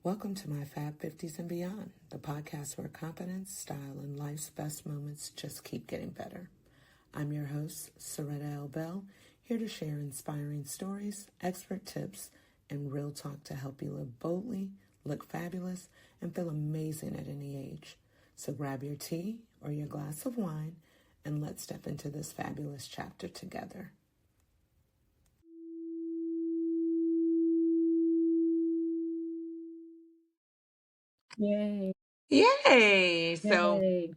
Welcome to my Fab 50s and Beyond, the podcast where confidence, style, and life's best moments just keep getting better. I'm your host, Soretta L. Bell, here to share inspiring stories, expert tips, and real talk to help you live boldly, look fabulous, and feel amazing at any age. So grab your tea or your glass of wine, and let's step into this fabulous chapter together. Yay. Yay! So Yay.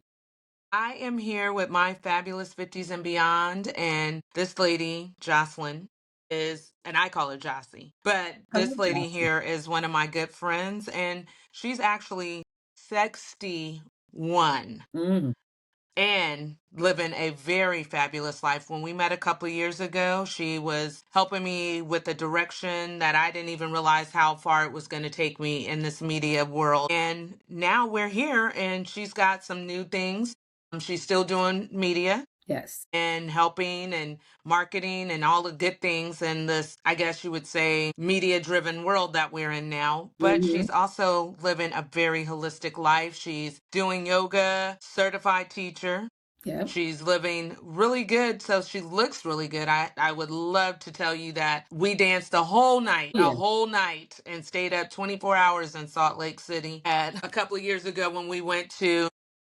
I am here with my fabulous 50s and beyond, and this lady, Jocelyn, and I call her Jossie, but Hello, this lady Jocelyn. here is one of my good friends, and she's actually 61 Mm. and living a very fabulous life. When we met a couple of years ago, she was helping me with the direction that I didn't even realize how far it was going to take me in this media world. And now we're here, and she's got some new things. She's still doing media Yes. and helping and marketing and all the good things in this, I guess you would say, media driven world that we're in now. But Mm-hmm. she's also living a very holistic life. She's doing yoga, certified teacher. Yep. She's living really good, so she looks really good. I would love to tell you that we danced Yeah. a whole night, and stayed up 24 hours in Salt Lake City at a couple of years ago when we went to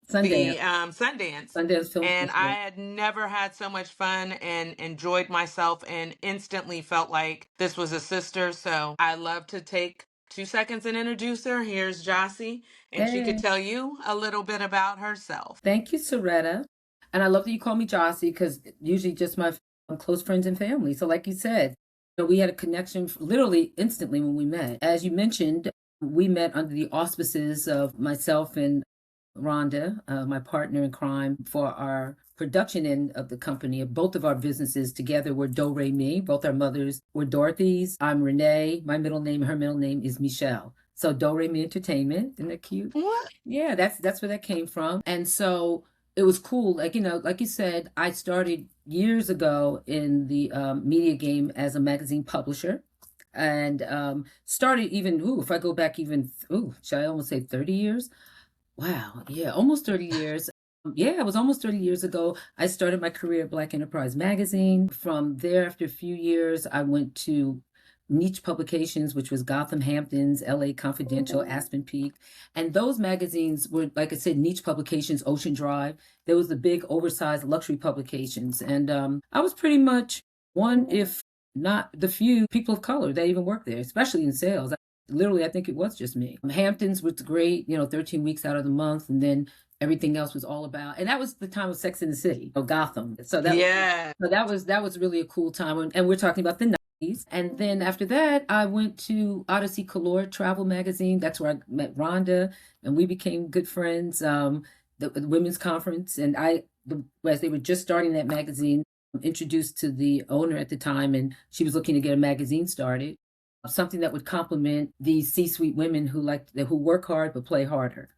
Sundance. the Sundance. Sundance Film And I Festival. had never had so much fun and enjoyed myself, and instantly felt like this was a sister. So I love to take 2 seconds and introduce her. Here's Jossie, and she could Yay. tell you a little bit about herself. Thank you, Soretta. And I love that you call me Jossie because usually just my close friends and family. So like you said, we had a connection literally instantly when we met. As you mentioned, we met under the auspices of myself and Rhonda, my partner in crime, for our production end of the company. Of both of our businesses together were Do Re Mi. Both our mothers were Dorothy's. I'm Renee. My middle name, her middle name is Michelle. So Do Re Mi Entertainment. Isn't that cute? What? Yeah, that's where that came from. And so it was cool. Like, like you said, I started years ago in the media game as a magazine publisher. And started even, if I go back even, should I almost say 30 years? Wow. Yeah, almost 30 years. Yeah, it was almost 30 years ago. I started my career at Black Enterprise Magazine. From there, after a few years, I went to Niche Publications, which was Gotham Hamptons, LA Confidential, Aspen Peak. And those magazines were, like I said, Niche Publications, Ocean Drive. There was the big oversized luxury publications. And I was pretty much one, if not the few people of color that even worked there, especially in sales. Literally, I think it was just me. Hamptons was great, 13 weeks out of the month. And then everything else was all about, and that was the time of Sex in the City, of Gotham. So Yeah. that was really a cool time. And we're talking about the 90s. And then after that, I went to Odyssey Color Travel Magazine. That's where I met Rhonda, and we became good friends. The women's conference, and as they were just starting that magazine, introduced to the owner at the time, and she was looking to get a magazine started, something that would complement these C-suite women who work hard but play harder.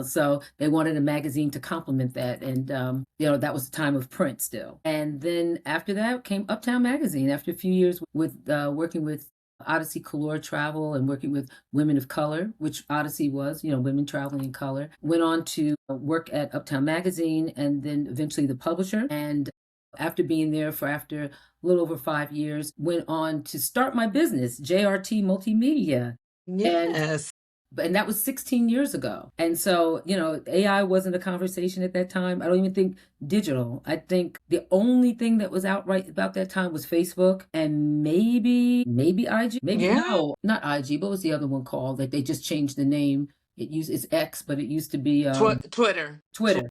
So they wanted a magazine to complement that. And, that was the time of print still. And then after that came Uptown Magazine. After a few years with working with Odyssey Color Travel and working with women of color, which Odyssey was, women traveling in color, went on to work at Uptown Magazine and then eventually the publisher. And after being there for a little over 5 years, went on to start my business, JRT Multimedia. Yes. And that was 16 years ago. And so, AI wasn't a conversation at that time. I don't even think digital. I think the only thing that was out right about that time was Facebook and maybe IG. Maybe Yeah. No, not IG. What was the other one called? That they just changed the name. It's X, but it used to be Twitter. Twitter.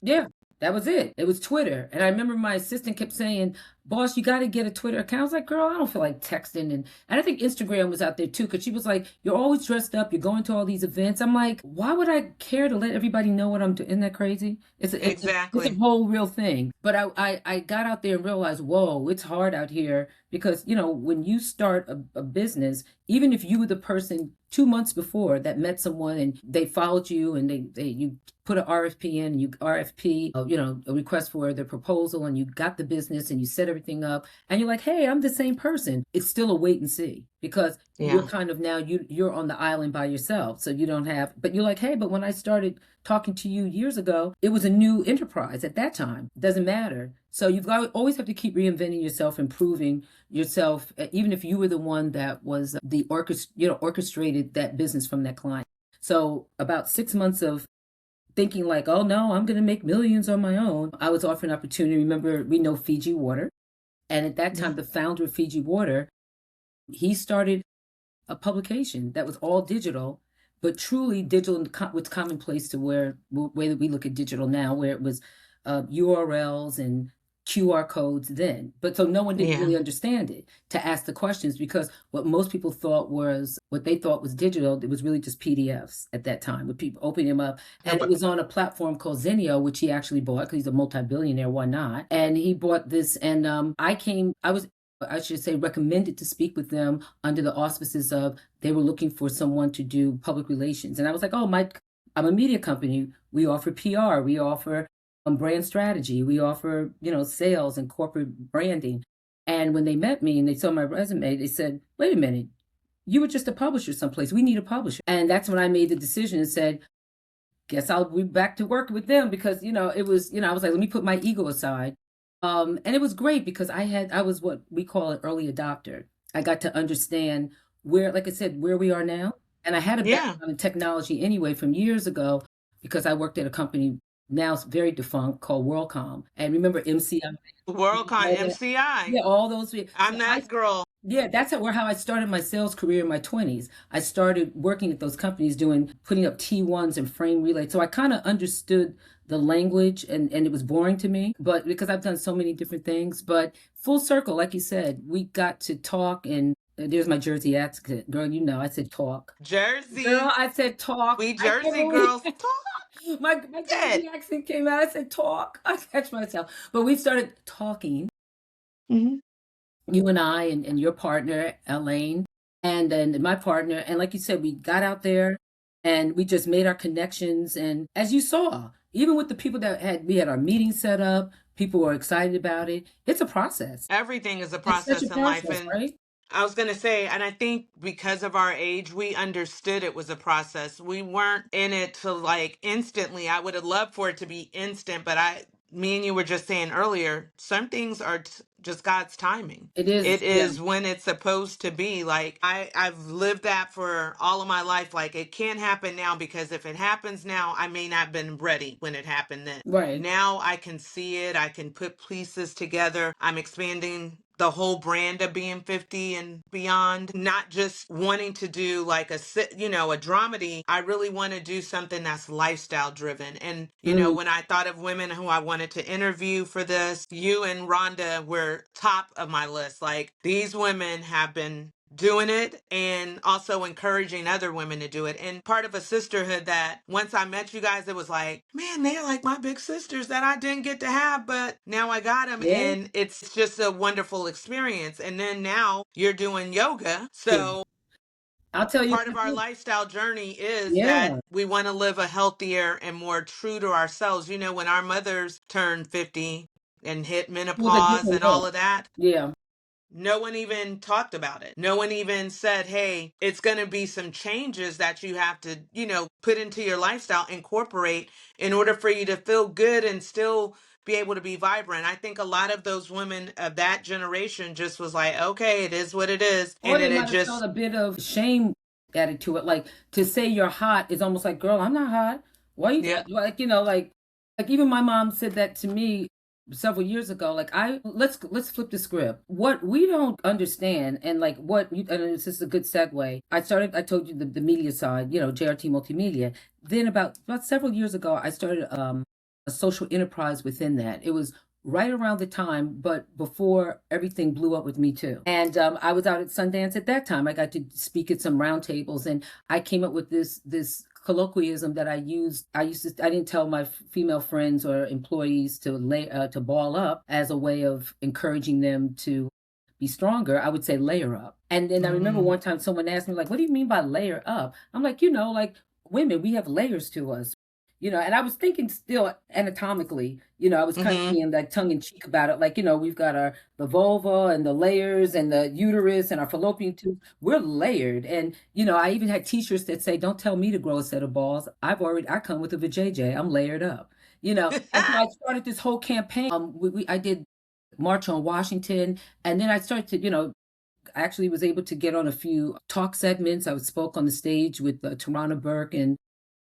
Yeah, that was it. It was Twitter. And I remember my assistant kept saying, boss, you got to get a Twitter account. I was like, girl, I don't feel like texting. And I think Instagram was out there too, because she was like, you're always dressed up. You're going to all these events. I'm like, why would I care to let everybody know what I'm doing? Isn't that crazy? Exactly. It's a whole real thing. But I got out there and realized, whoa, it's hard out here because, when you start a business, even if you were the person 2 months before that met someone and they followed you and you put an RFP in, you RFP, a request for the proposal, and you got the business and you set everything up, and you're like, hey, I'm the same person. It's still a wait and see, because you're Yeah. kind of now you're on the island by yourself. So you don't have, but you're like, hey, but when I started talking to you years ago, it was a new enterprise at that time. It doesn't matter. So you've got always have to keep reinventing yourself, improving yourself, even if you were the one that was the orchestrated that business from that client. So about 6 months of thinking like, oh no, I'm going to make millions on my own, I was offered an opportunity. Remember, we know Fiji Water. And at that time, Yeah. the founder of Fiji Water, he started a publication that was all digital, but truly digital was commonplace to where way that we look at digital now, where it was URLs and QR codes then. But so no one didn't Yeah. really understand it to ask the questions, because what most people thought was what they thought was digital, it was really just PDFs at that time, with people opening them up. And it was on a platform called Zenio, which he actually bought because he's a multi-billionaire, why not? And he bought this, and I should say, recommended to speak with them under the auspices of they were looking for someone to do public relations. And I was like, oh, I'm a media company. We offer PR. We offer brand strategy. We offer, sales and corporate branding. And when they met me and they saw my resume, they said, wait a minute, you were just a publisher someplace. We need a publisher. And that's when I made the decision and said, guess I'll be back to work with them, because, it was, I was like, let me put my ego aside. And it was great because I was what we call an early adopter. I got to understand where, like I said, where we are now. And I had a Yeah. background in technology anyway from years ago, because I worked at a company now very defunct called WorldCom. And remember MCI? WorldCon MCI. Yeah, all those. I'm So that girl. yeah, that's how I started my sales career in my 20s. I started working at those companies putting up T1s and frame relays. So I kind of understood the language, and it was boring to me, but because I've done so many different things. But full circle, like you said, we got to talk, and there's my Jersey accent. Girl, I said talk. Jersey. Girl, I said talk. We I can't Jersey believe girls talk. my Jersey accent came out. I said talk. I catch myself. But we started talking. Mhm. You and I and your partner, Elaine, and then my partner. And like you said, we got out there and we just made our connections. And as you saw, even with the people we had our meeting set up, people were excited about it. It's a process. Everything is a It's such process a in life. process, And right? I was going to say, and I think because of our age, we understood it was a process. We weren't in it to like instantly. I would have loved for it to be instant, but me and you were just saying earlier, some things are just God's timing. It is. It Yeah. is when it's supposed to be. Like I've lived that for all of my life. Like it can't happen now, because if it happens now, I may not have been ready when it happened then. Right. Now I can see it. I can put pieces together. I'm expanding the whole brand of being 50 and beyond, not just wanting to do like a dramedy. I really want to do something that's lifestyle driven. And when I thought of women who I wanted to interview for this, you and Rhonda were top of my list. Like, these women have been doing it and also encouraging other women to do it, and part of a sisterhood that once I met you guys, it was like, man, they're like my big sisters that I didn't get to have, but now I got them. Yeah. And it's just a wonderful experience. And then now you're doing yoga, so I'll tell you. part of our lifestyle journey is that Yeah. we want to live a healthier and more true to ourselves. When our mothers turned 50 and hit It was a menopause different and all look. of that, Yeah. no one even talked about it. No one even said, hey, it's going to be some changes that you have to, put into your lifestyle, incorporate in order for you to feel good and still be able to be vibrant. I think a lot of those women of that generation just was like, okay, it is what it is. Or And they then it might have felt just, a bit of shame added to it. Like, to say you're hot is almost like, girl, I'm not hot. Why you yeah, like, like even my mom said that to me several years ago. Like, let's flip the script. What we don't understand, and like and this is a good segue. I told you the media side, JRT Multimedia. Then about several years ago, I started a social enterprise within that. It was right around the time, but before everything blew up with Me Too. And I was out at Sundance at that time. I got to speak at some roundtables, and I came up with this colloquialism that I used. I didn't tell my female friends or employees to ball up as a way of encouraging them to be stronger. I would say layer up. And then I remember one time someone asked me, like, what do you mean by layer up? I'm like, like women, we have layers to us. And I was thinking still anatomically, I was kind of Mm-hmm. being like tongue in cheek about it. Like, we've got the vulva and the layers and the uterus and our fallopian tubes. We're layered. And, I even had t-shirts that say, don't tell me to grow a set of balls. I come with a vajayjay. I'm layered up, And so I started this whole campaign. I did March on Washington. And then I started to, actually was able to get on a few talk segments. I spoke on the stage with Tarana Burke and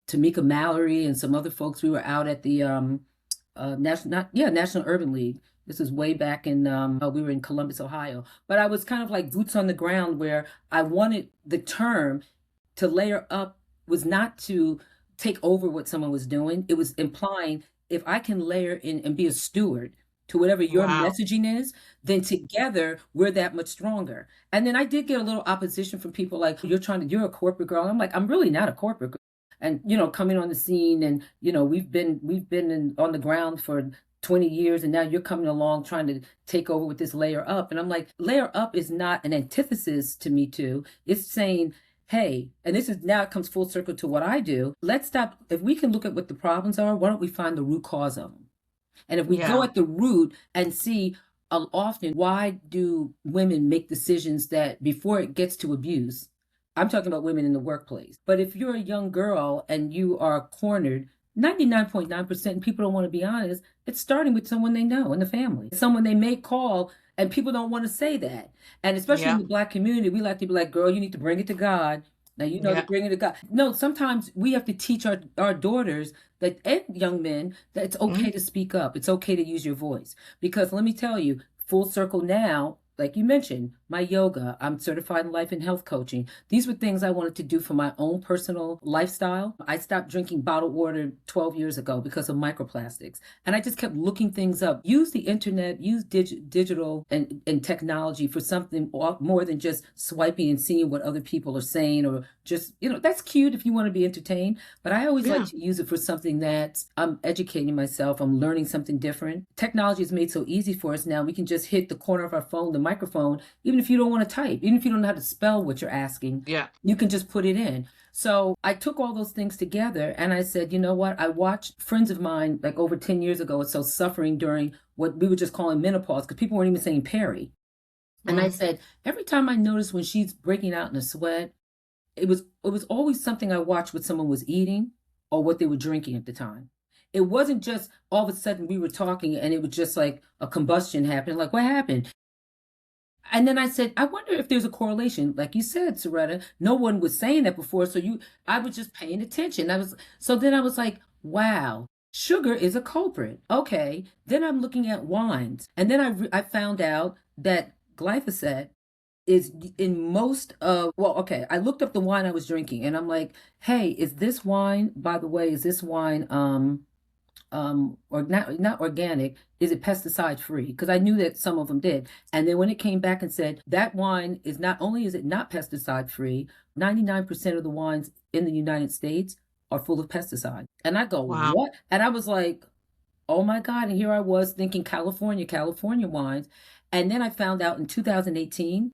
Tamika Mallory and some other folks. We were out at the National Urban League. This was way back in we were in Columbus, Ohio. But I was kind of like boots on the ground, where I wanted the term to layer up was not to take over what someone was doing. It was implying, if I can layer in and be a steward to whatever your Wow. messaging is, then together we're that much stronger. And then I did get a little opposition from people like, you're a corporate girl. I'm like, I'm really not a corporate girl. And coming on the scene, and we've been on the ground for 20 years, and now you're coming along trying to take over with this layer up. And I'm like, layer up is not an antithesis to Me Too. It's saying, hey, and this is now, it comes full circle to what I do. Let's stop. If we can look at what the problems are, why don't we find the root cause of them? And if we go Yeah. at the root and see, often, why do women make decisions that before it gets to abuse? I'm talking about women in the workplace. But if you're a young girl and you are cornered, 99.9% people don't want to be honest, it's starting with someone they know in the family, someone they may call, and people don't want to say that. And especially in Yeah. the Black community, we like to be like, girl, you need to bring it to God. Now, to Yeah. bring it to God. No, sometimes we have to teach our daughters that, and young men, that it's okay Mm-hmm. to speak up. It's okay to use your voice. Because let me tell you, full circle now, like you mentioned, my yoga, I'm certified in life and health coaching. These were things I wanted to do for my own personal lifestyle. I stopped drinking bottled water 12 years ago because of microplastics. And I just kept looking things up. Use the internet, use digital and technology for something more than just swiping and seeing what other people are saying, or just, that's cute if you want to be entertained. But I always like Yeah. to use it for something that I'm educating myself. I'm learning something different. Technology is made so easy for us now. We can just hit the corner of our phone, the microphone, even if you don't want to type, even if you don't know how to spell what you're asking, Yeah. you can just put it in. So I took all those things together and I said, you know what? I watched friends of mine like over 10 years ago or so suffering during what we were just calling menopause, because people weren't even saying peri. And I Mm-hmm. said, every time I notice when she's breaking out in a sweat, it was always something I watched what someone was eating or what they were drinking at the time. It wasn't just all of a sudden we were talking and it was just like a combustion happened. Like, what happened? And then I said, I wonder if there's a correlation. Like you said, Soretta, no one was saying that before. I was just paying attention. So then I was like, wow, sugar is a culprit. Okay. Then I'm looking at wines. And then I found out that glyphosate is in most of, well, okay, I looked up the wine I was drinking and I'm like, hey, is this wine, by the way, is this wine, or not organic, is it pesticide free? Because I knew that some of them did. And then when it came back and said that wine is not only is it not pesticide free, 99% of the wines in the United States are full of pesticide. And I go, Wow. what? And I was like, oh my God. And here I was thinking California wines. And then I found out in 2018,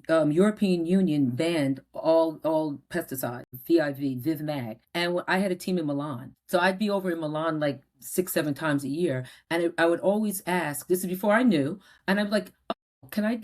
European Union banned all pesticide, Viv Mag, and I had a team in Milan, so I'd be over in Milan like 6 7 times a year, and I would always ask. This is before I knew, and I'm like, oh, can I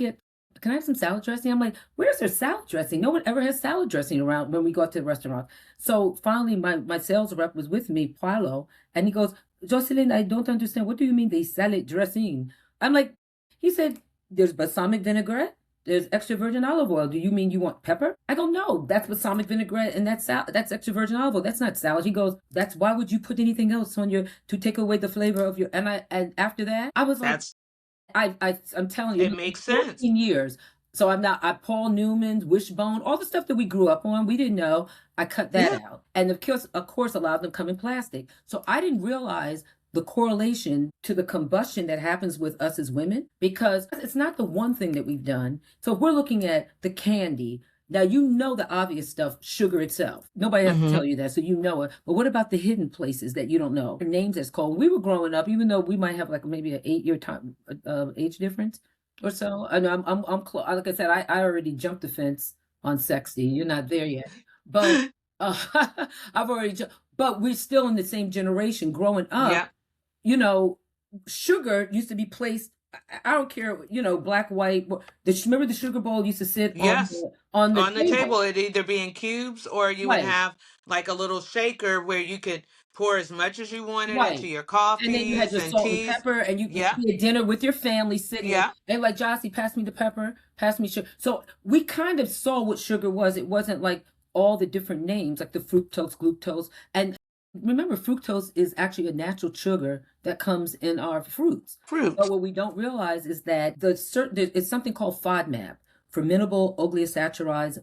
have some salad dressing? I'm like, where's their salad dressing? No one ever has salad dressing around when we go out to the restaurant. So finally, my sales rep was with me, Paulo, and he goes, Jocelyn, I don't understand. What do you mean they salad dressing? I'm like, he said, there's balsamic vinaigrette. There's extra virgin olive oil. Do you mean you want pepper? I go, no, that's balsamic vinaigrette and that's extra virgin olive oil. That's not salad. He goes, that's why would you put anything else on your to take away the flavor of your and after that, I was like, That's I'm telling you, it in makes sense. 14 years. So I'm not Paul Newman's, Wishbone, all the stuff that we grew up on, we didn't know. I cut that Yeah. out. And of course, a lot of them come in plastic. So I didn't realize the correlation to the combustion that happens with us as women, because it's not the one thing that we've done. So if we're looking at the candy, now you know the obvious stuff, sugar itself. Nobody has to Mm-hmm. tell you that, so you know it. But what about the hidden places that you don't know? Names that's called. When we were growing up, even though we might have like maybe an 8 year time age difference or so. I know like I said, I already jumped the fence on sexy. You're not there yet, but I've already, but we're still in the same generation. Growing up, Yeah. you know, sugar used to be placed. I don't care, black, white. Remember the sugar bowl used to sit on Yes. the On the table, table, it'd either be in cubes or you would right? have like a little shaker where you could pour as much as you wanted into Right. your And then you had coffees your and salt and teas. pepper, and you Yeah. be at dinner with your family sitting there, Yeah. and like, Jossie, pass me the pepper, pass me sugar. So we kind of saw what sugar was. It wasn't like all the different names, like the fructose, glucose. And remember, fructose is actually a natural sugar that comes in our fruits. But Fruit. what we don't realize is that it's something called FODMAP, fermentable oligosaccharides,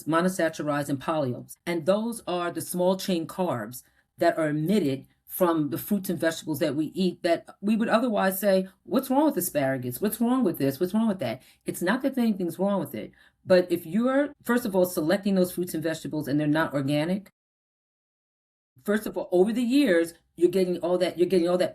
monosaccharides, and polyols. And those are the small chain carbs that are emitted from the fruits and vegetables that we eat, that we would otherwise say, what's wrong with asparagus? What's wrong with this? What's wrong with that? It's not that anything's wrong with it. But if you're, first of all, selecting those fruits and vegetables and they're not organic, first of all, over the years, you're getting all that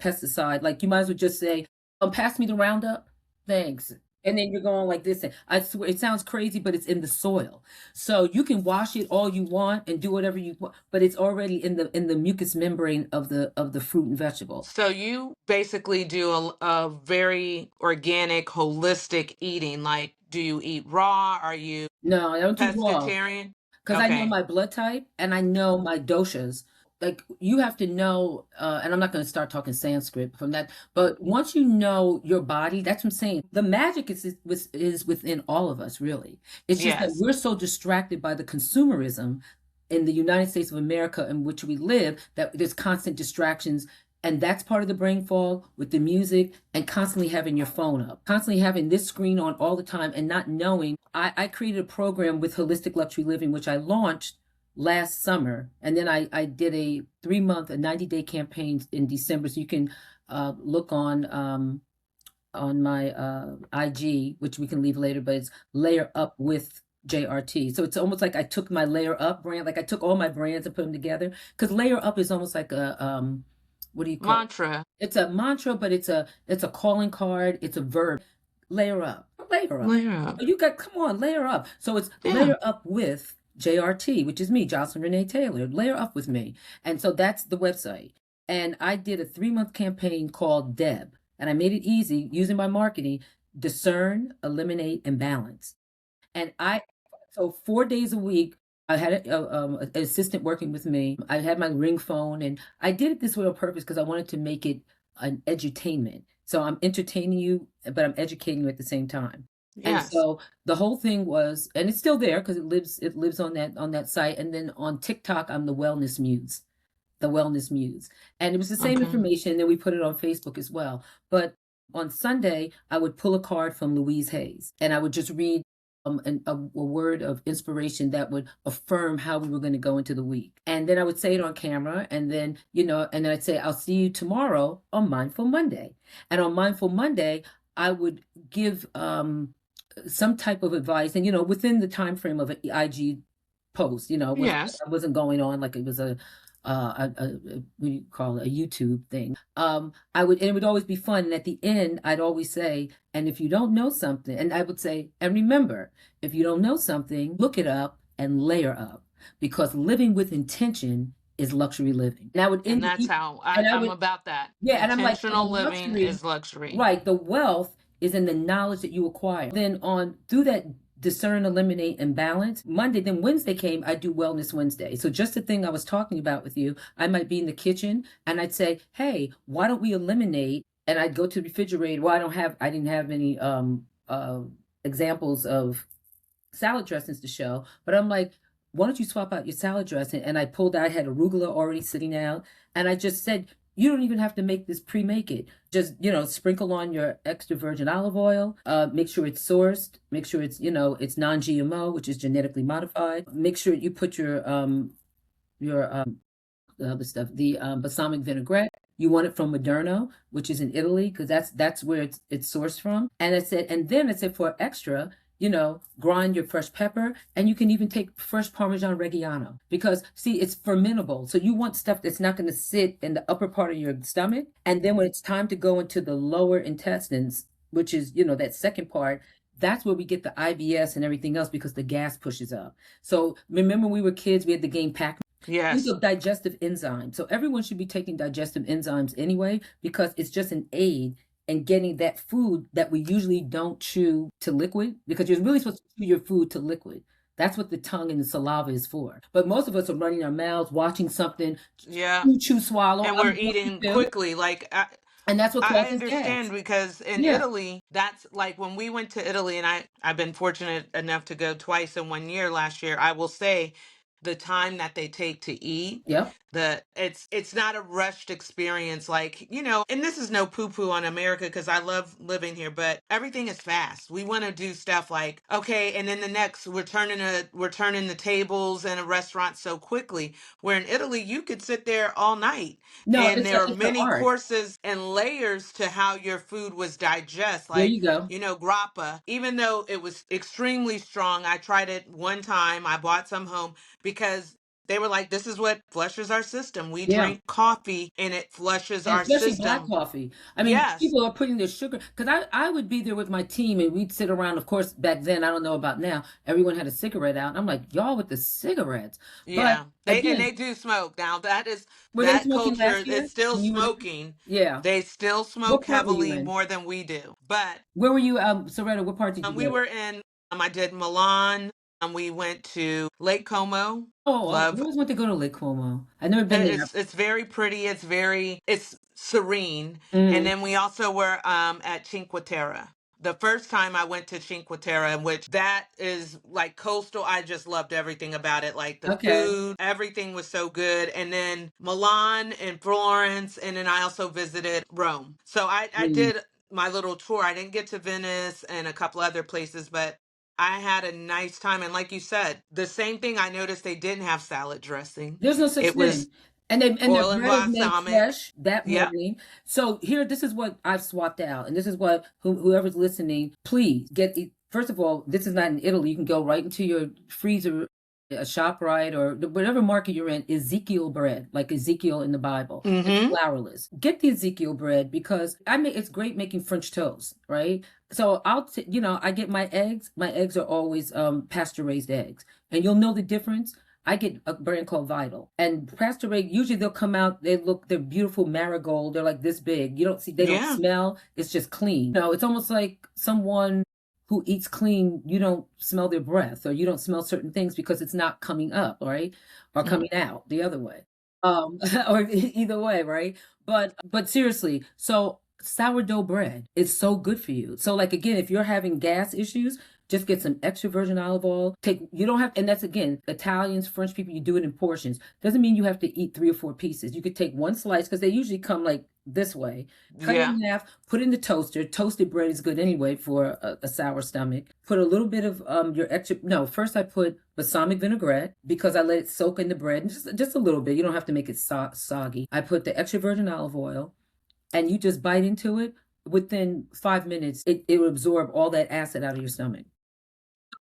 pesticide. Like, you might as well just say, pass me the Roundup. Thanks. And then you're going like this. And I swear, it sounds crazy, but it's in the soil. So you can wash it all you want and do whatever you want, but it's already in the mucous membrane of the fruit and vegetable. So you basically do a very organic, holistic eating. Like, do you eat raw? Are you No, I don't do raw. pescatarian? Because I know Okay. my blood type and I know my doshas. Like, you have to know, and I'm not going to start talking Sanskrit from that, but once you know your body, that's what I'm saying. The magic is within all of us, really. It's just that Yes. we're so distracted by the consumerism in the United States of America in which we live that there's constant distractions. And that's part of the brain fog with the music and constantly having your phone up, constantly having this screen on all the time and not knowing. I created a program with Holistic Luxury Living, which I launched last summer. And then I did a 3-month, a 90-day campaign in December. So you can look on my IG, which we can leave later, but it's Layer Up with JRT. So it's almost like I took my Layer Up brand, like I took all my brands and put them together. Because Layer Up is almost like a what do you call it? Mantra. It's a mantra, but it's a calling card. It's a verb. Layer up. Layer up. Layer up. You got, come on, layer up. So it's Yeah. Layer Up with JRT, which is me, Jocelyn R Taylor. Layer Up with me. And so that's the website. And I did a 3-month campaign called DEB. And I made it easy using my marketing: discern, eliminate, and balance. And so 4 days a week, I had an assistant working with me. I had my ring phone, and I did it this way on purpose because I wanted to make it an edutainment. So I'm entertaining you, but I'm educating you at the same time. And Yes. so the whole thing was, and it's still there because it lives on that site. And then on TikTok, I'm the Wellness Muse, and it was the same Okay. information. And then we put it on Facebook as well. But on Sunday, I would pull a card from Louise Hayes, and I would just read a word of inspiration that would affirm how we were going to go into the week. And then I would say it on camera, and then, and then I'd say, I'll see you tomorrow on Mindful Monday. And on Mindful Monday, I would give some type of advice, and, within the time frame of an IG post, Yes. I wasn't going on like it was what do you call it, a YouTube thing. And it would always be fun. And at the end, I'd always say, and if you don't know something, and I would say, and remember, if you don't know something, look it up and layer up, because living with intention is luxury living. And I would And end that's how and I I'm would, about that. yeah, and I'm like, Intentional the living luxury, is luxury. right? The wealth is in the knowledge that you acquire. Then through that discern, eliminate, and balance, Monday, then Wednesday came, I do Wellness Wednesday. So just the thing I was talking about with you, I might be in the kitchen and I'd say, hey, why don't we eliminate? And I'd go to the refrigerator. Well, I didn't have any examples of salad dressings to show, but I'm like, why don't you swap out your salad dressing? And I pulled out, I had arugula already sitting out, and I just said, you don't even have to make this pre-make it. Just, sprinkle on your extra virgin olive oil, make sure it's sourced, make sure it's, it's non-GMO, which is genetically modified. Make sure you put your the other stuff, the balsamic vinaigrette. You want it from Moderno, which is in Italy, because that's where it's sourced from. And then I said for extra, grind your fresh pepper, and you can even take fresh Parmesan Reggiano, because see, it's fermentable. So you want stuff that's not going to sit in the upper part of your stomach. And then when it's time to go into the lower intestines, which is, that second part, that's where we get the IBS and everything else, because the gas pushes up. So remember when we were kids, we had the game Pac-Man. Think Yes. of digestive enzymes. So everyone should be taking digestive enzymes anyway, because it's just an aid in getting that food that we usually don't chew to liquid, because you're really supposed to chew your food to liquid. That's what the tongue and the saliva is for. But most of us are running our mouths, watching something, Yeah. chew, swallow. And we're I'm guilty eating too. quickly. Like And that's what I causes gas. understand because in Yeah. Italy, that's like when we went to Italy, and I've been fortunate enough to go twice in 1 year last year. I will say the time that they take to eat, Yep. it's not a rushed experience, like, and this is no poo poo on America because I love living here, but everything is fast. We want to do stuff like, okay, and then the next we're turning the tables in a restaurant so quickly. Where in Italy you could sit there all night, No, and there are it's an many art. courses and layers to how your food was digest. There Like, you go. grappa, even though it was extremely strong, I tried it one time. I bought some home because they were like, this is what flushes our system. We Yeah. drink coffee and it flushes And our especially black system. coffee. I mean, Yes. people are putting their sugar, because I would be there with my team and we'd sit around. Of course, back then, I don't know about now, everyone had a cigarette out. And I'm like, y'all with the cigarettes. But Yeah. They again, do smoke. Now were they that smoking culture last is year still when you were there? smoking. Yeah. They still smoke What part were you heavily in? more than we do. But Where were you, Soretta? What part did you we go to? were in, I did Milan. We went to Lake Como. Oh, I Love. always want to go to Lake Como. I've never been there. It's very pretty. It's serene. And Mm, then we also were at Cinque Terre. The first time I went to Cinque Terre, in which that is like coastal, I just loved everything about it. Like the okay. food, everything was so good. And then Milan and Florence, and then I also visited Rome. So I Mm. did my little tour. I didn't get to Venice and a couple other places, but I had a nice time. And like you said, the same thing, I noticed they didn't have salad dressing. There's no such It thing. was And their oil and bread is made balsamic. fresh that Yep. morning. So here, this is what I've swapped out, and this is what whoever's listening, please get it. First of all, this is not in Italy. You can go right into your freezer, a ShopRite or whatever market you're in. Ezekiel bread, like Ezekiel in the Bible. It's Mm-hmm. flourless. Get the Ezekiel bread, because it's great making French toast, right? So I get my eggs. My eggs are always pasture raised eggs, and you'll know the difference. I get a brand called Vital, and pasture raised. Usually they'll come out. They're beautiful marigold. They're like this big. They don't Yeah. smell. It's just clean. It's almost like someone who eats clean. You don't smell their breath, or you don't smell certain things because it's not coming up, right, or Mm. coming out the other way, or either way, right? But seriously, so sourdough bread is so good for you. So like again, if you're having gas issues, just get some extra virgin olive oil. You don't have, and that's again, Italians, French people, you do it in portions. Doesn't mean you have to eat 3 or 4 pieces. You could take one slice, because they usually come like this way. Cut it Yeah. in half, put it in the toaster. Toasted bread is good anyway for a sour stomach. Put a little bit of your extra. No, first I put balsamic vinaigrette, because I let it soak in the bread, and just a little bit. You don't have to make it soggy. I put the extra virgin olive oil, and you just bite into it. Within 5 minutes, it will absorb all that acid out of your stomach.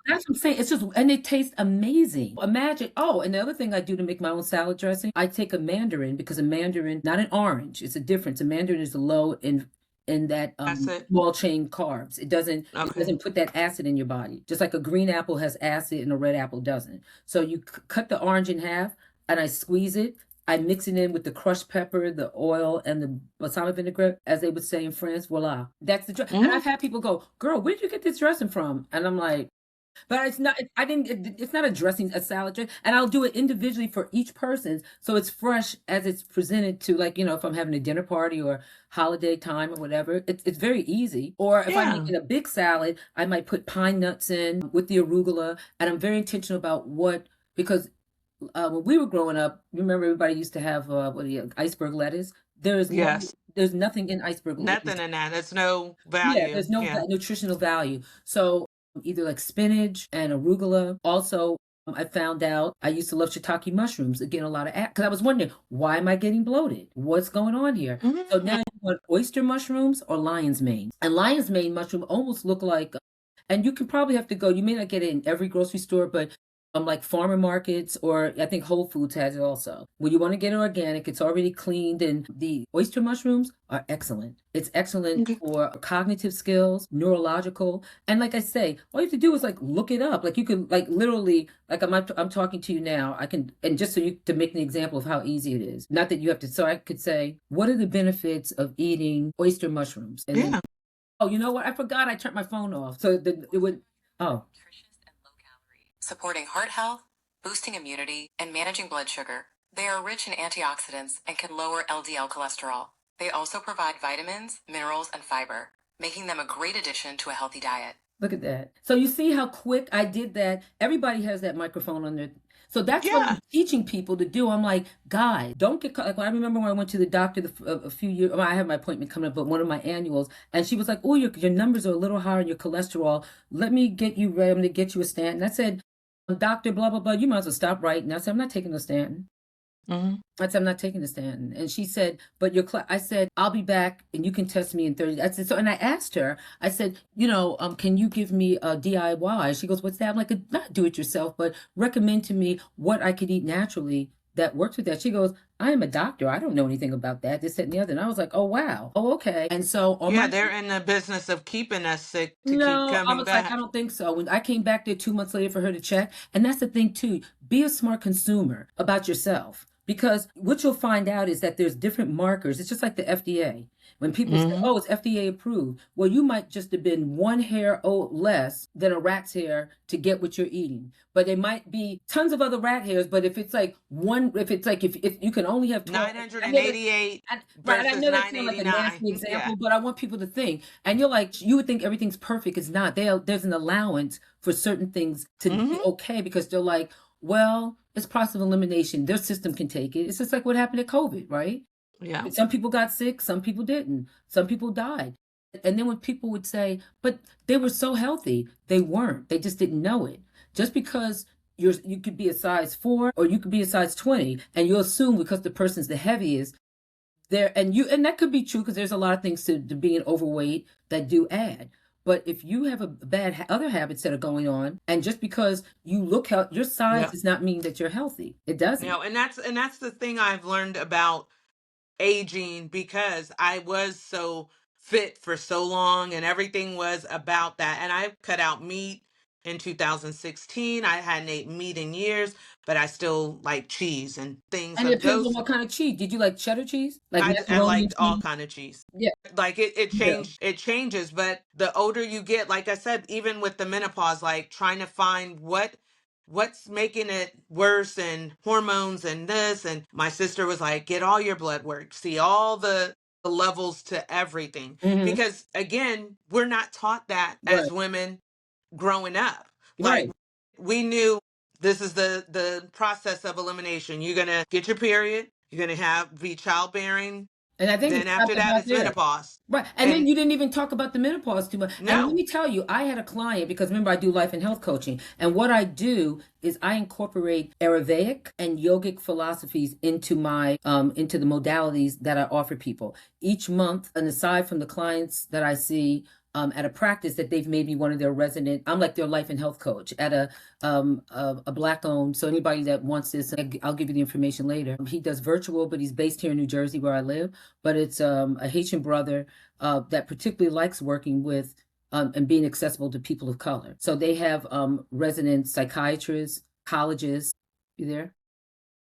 That's what I'm saying. It's just, and it tastes amazing. Imagine. Oh, and the other thing I do to make my own salad dressing, I take a mandarin, because a mandarin, not an orange, it's a difference. A mandarin is low in that That's it. small chain carbs. It Okay. doesn't put that acid in your body. Just like a green apple has acid and a red apple doesn't. So you cut the orange in half, and I squeeze it. I mix it in with the crushed pepper, the oil, and the balsamic vinaigrette, as they would say in France. Voila, that's the dress. And Mm-hmm. I've had people go, "Girl, where did you get this dressing from?" And I'm like, but it's not. I didn't. It's not a dressing, a salad dressing, and I'll do it individually for each person, so it's fresh as it's presented to, like, if I'm having a dinner party or holiday time or whatever. It's very easy. Or if I'm Yeah. making a big salad, I might put pine nuts in with the arugula, and I'm very intentional about because when we were growing up, remember everybody used to have iceberg lettuce. Yes. There's nothing in iceberg lettuce. Nothing in that. There's no Yeah, value. there's no Yeah. nutritional value. So either like spinach and arugula. Also, I found out I used to love shiitake mushrooms. Again, a lot of because I was wondering, why am I getting bloated? What's going on here? So now Mm-hmm. you want oyster mushrooms or lion's mane. And lion's mane mushroom almost look like, and you can probably have to go. You may not get it in every grocery store, but like farmer markets, or I think Whole Foods has it also. When you want to get it organic, it's already cleaned, and the oyster mushrooms are excellent. It's excellent Okay. for cognitive skills, neurological, and like I say, all you have to do is like look it up. Like you can like literally, like I'm talking to you now. I can, and just so you to make an example of how easy it is. Not that you have to. So I could say, what are the benefits of eating oyster mushrooms? And then, Yeah. oh, you know what? I forgot I turned my phone off, so it would. Oh, supporting heart health, boosting immunity, and managing blood sugar. They are rich in antioxidants and can lower LDL cholesterol. They also provide vitamins, minerals, and fiber, making them a great addition to a healthy diet. look at that. So you see how quick I did that? Everybody has that microphone on their. So that's what Yeah. I'm teaching people to do. I'm like, guys, don't get caught. Like, I remember when I went to the doctor a few years. Well, I have my appointment coming up, but one of my annuals, and she was like, "Oh, your numbers are a little higher in your cholesterol. Let me get you ready. I'm going to get you a statin." And I said, "Doctor, blah blah blah. You might as well stop right now." I said, "I'm not taking a statin." Mm-hmm. I said, "I'm not taking the statin." And she said, "But your I said, "I'll be back and you can test me in 30." I said, so, and I asked her, I said, can you give me a DIY? She goes, "What's that?" I'm like, "Not do it yourself, but recommend to me what I could eat naturally that works with that." She goes, "I am a doctor. I don't know anything about that, this, that, and the other." And I was like, "Oh, wow. Oh, okay." And so on Yeah, my they're in the business of keeping us sick to keep no, I coming was like, I back. don't think so. When I came back there 2 months later for her to check, and that's the thing too, be a smart consumer about yourself. Because what you'll find out is that there's different markers. It's just like the FDA. When people say, Mm-hmm. "Oh, it's FDA approved," well, you might just have been one hair less than a rat's hair to get what you're eating. But it might be tons of other rat hairs. But if it's like one, if it's like if you can only have 12, I know that 988 right, I versus know that sounds like a 989. nasty Yeah. example, but I want people to think. And you're like, you would think everything's perfect. It's not. There's an allowance for certain things to Mm-hmm. be okay because they're like, well, it's process of elimination. Their system can take it. It's just like what happened at COVID, right? Yeah. Some people got sick, some people didn't. Some people died. And then when people would say, but they were so healthy, they weren't. They just didn't know it. Just because you could be a size 4 or you could be a size 20, and you'll assume because the person's the heaviest there, and that could be true because there's a lot of things to being overweight that do add. But if you have a bad other habits that are going on, and just because you look healthy, your size Yeah. does not mean that you're healthy. It doesn't. And that's the thing I've learned about aging, because I was so fit for so long and everything was about that. And I cut out meat in 2016. I hadn't ate meat in years, but I still like cheese and things And of it depends on those. what kind of cheese. Did you like cheddar cheese, like I macaroni and liked all cheese? kind of cheese. Yeah, Like it yeah. changed, it changes, but the older you get, like I said, even with the menopause, like trying to find what's making it worse, and hormones and this. And my sister was like, get all your blood work, see all the levels to everything. Hmm. Because again, we're not taught that Right, as women growing up. Like right. we knew this is the process of elimination. You're gonna get your period, you're gonna be childbearing, And I think it then after stopped that about it's there. menopause. Right. And then And you didn't even talk about the menopause too much. And let no. me tell you, I had a client because remember I do life and health coaching. And what I do is I incorporate Ayurvedic and yogic philosophies into my into the modalities that I offer people each month. And aside from the clients that I see at a practice that they've made me one of their resident, I'm like their life and health coach at a black owned. So anybody that wants this, I'll give you the information later. He does virtual, but he's based here in New Jersey where I live. But it's a Haitian brother that particularly likes working with and being accessible to people of color. So they have resident psychiatrists, psychologists. You there?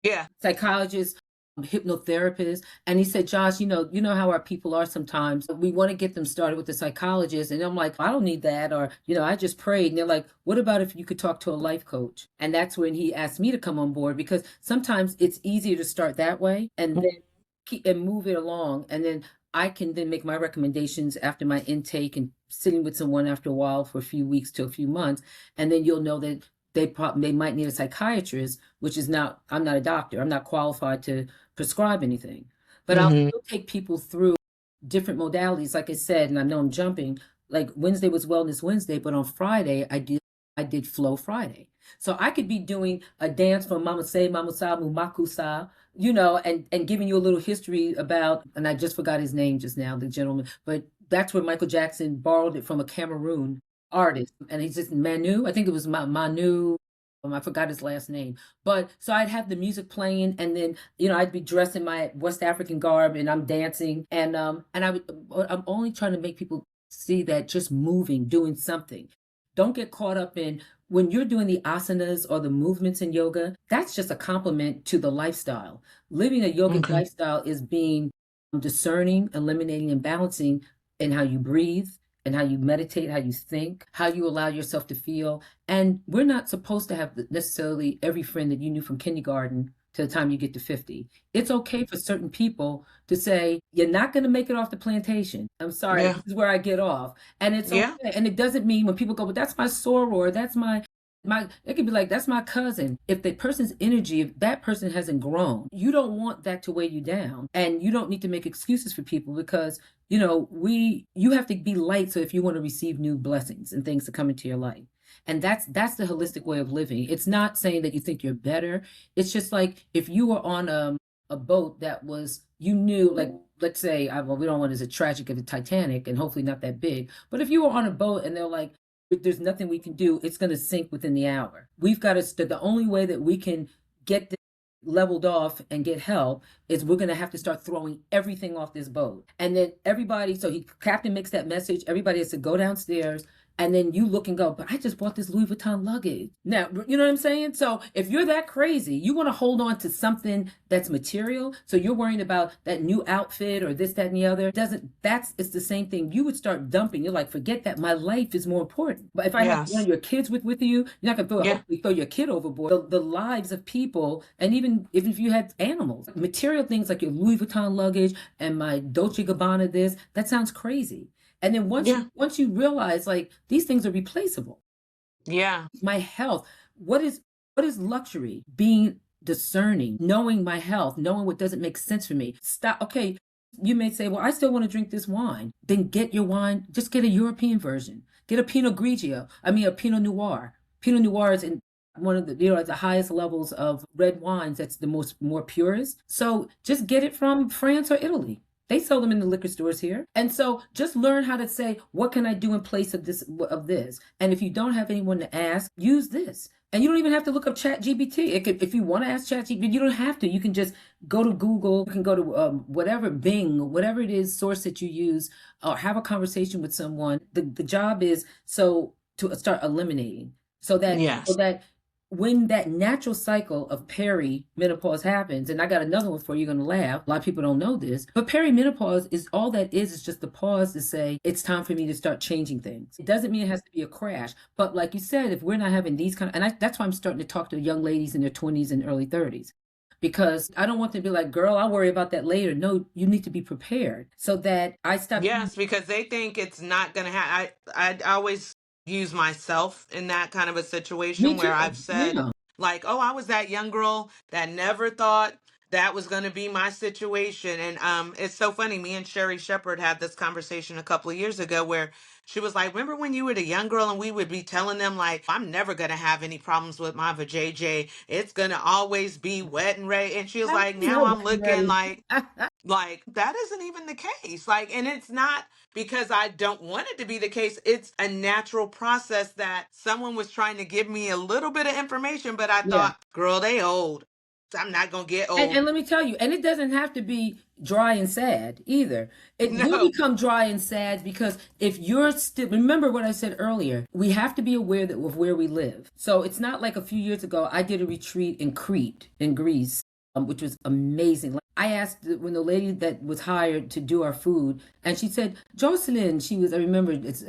Yeah. Psychologists, hypnotherapists. And he said, "Josh, you know how our people are sometimes. We want to get them started with the psychologist." And I'm like, "I don't need that," or "I just prayed." And they're like, "What about if you could talk to a life coach?" And that's when he asked me to come on board because sometimes it's easier to start that way and then keep and move it along. And then I can then make my recommendations after my intake and sitting with someone after a while for a few weeks to a few months. And then you'll know that they might need a psychiatrist, which is not, I'm not a doctor. I'm not qualified to prescribe anything. But I'll Mm-hmm. still take people through different modalities, like I said, and I know I'm jumping. Like Wednesday was Wellness Wednesday, but on Friday I did Flow Friday. So I could be doing a dance from Mama Say, Mama Sa, Mumaku Sa, and giving you a little history about, and I just forgot his name just now, the gentleman, but that's where Michael Jackson borrowed it from a Cameroon artist. And he's just Manu, I think it was Manu, I forgot his last name, but so I'd have the music playing, and then I'd be dressed in my West African garb, and I'm dancing, and I'm only trying to make people see that just moving, doing something. Don't get caught up in when you're doing the asanas or the movements in yoga. That's just a compliment to the lifestyle. Living a yogic lifestyle is being discerning, eliminating, and balancing in how you breathe, and how you meditate, how you think, how you allow yourself to feel. And we're not supposed to have necessarily every friend that you knew from kindergarten to the time you get to 50. It's okay for certain people to say, you're not going to make it off the plantation. I'm sorry, this is where I get off. And it's okay. And it doesn't mean when people go, well, that's my soror, that's my, it could be like, that's my cousin. If the person's energy, if that person hasn't grown, you don't want that to weigh you down. And you don't need to make excuses for people, because you have to be light. So if you want to receive new blessings and things to come into your life, and that's the holistic way of living. It's not saying that you think you're better. It's just like if you were on a boat that was, like, let's say, we don't want it as tragic as the Titanic, and hopefully not that big. But if you were on a boat and they're like, there's nothing we can do, it's going to sink within the hour. We've got to, the only way that we can get this leveled off and get help is we're going to have to start throwing everything off this boat. And then everybody, captain makes that message, everybody has to go downstairs. And then you look and go, but I just bought this Louis Vuitton luggage. Now, you know what I'm saying? So if you're that crazy, you want to hold on to something that's material. So you're worrying about that new outfit or this, that, and the other. It's the same thing. You would start dumping. You're like, forget that. My life is more important. But if I have one of your kids with you, you're not going to throw your kid overboard. The lives of people, and even if you had animals, material things like your Louis Vuitton luggage and my Dolce Gabbana this, that sounds crazy. And then once you realize, like, these things are replaceable. Yeah. My health. What is luxury? Being discerning, knowing my health, knowing what doesn't make sense for me. Stop. Okay. You may say, well, I still want to drink this wine. Then get your wine. Just get a European version. Get a Pinot Grigio. A Pinot Noir. Pinot Noir is in one of the, at the highest levels of red wines. That's the more purest. So just get it from France or Italy. They sell them in the liquor stores here. And so just learn how to say, what can I do in place of this? And if you don't have anyone to ask, use this. And you don't even have to look up ChatGPT. If you want to ask ChatGPT, you don't have to. You can just go to Google. You can go to whatever, Bing, whatever it is, source that you use, or have a conversation with someone. The job is to start eliminating so that when that natural cycle of perimenopause happens, and I got another one for you, you're going to laugh. A lot of people don't know this, but perimenopause is all that is just the pause to say, it's time for me to start changing things. It doesn't mean it has to be a crash, but like you said, if we're not having these that's why I'm starting to talk to young ladies in their 20s and early 30s, because I don't want them to be like, girl, I'll worry about that later. No, you need to be prepared so that I stop. Yes, because they think it's not going to happen. I always use myself in that kind of a situation where I've said, like, oh, I was that young girl that never thought that was going to be my situation. And it's so funny. Me and Sherry Shepherd had this conversation a couple of years ago where she was like, remember when you were the young girl and we would be telling them, like, I'm never going to have any problems with my vajayjay. It's going to always be wet and ready. And she was like, now I'm looking like that isn't even the case. Like, and it's not because I don't want it to be the case. It's a natural process that someone was trying to give me a little bit of information, but I thought, girl, they old. I'm not going to get old. And let me tell you, and it doesn't have to be dry and sad either. It will become dry and sad because if you're still, remember what I said earlier, we have to be aware of where we live. So it's not like a few years ago, I did a retreat in Crete, in Greece, which was amazing. I asked when the lady that was hired to do our food, and she said, Jocelyn, I remember it's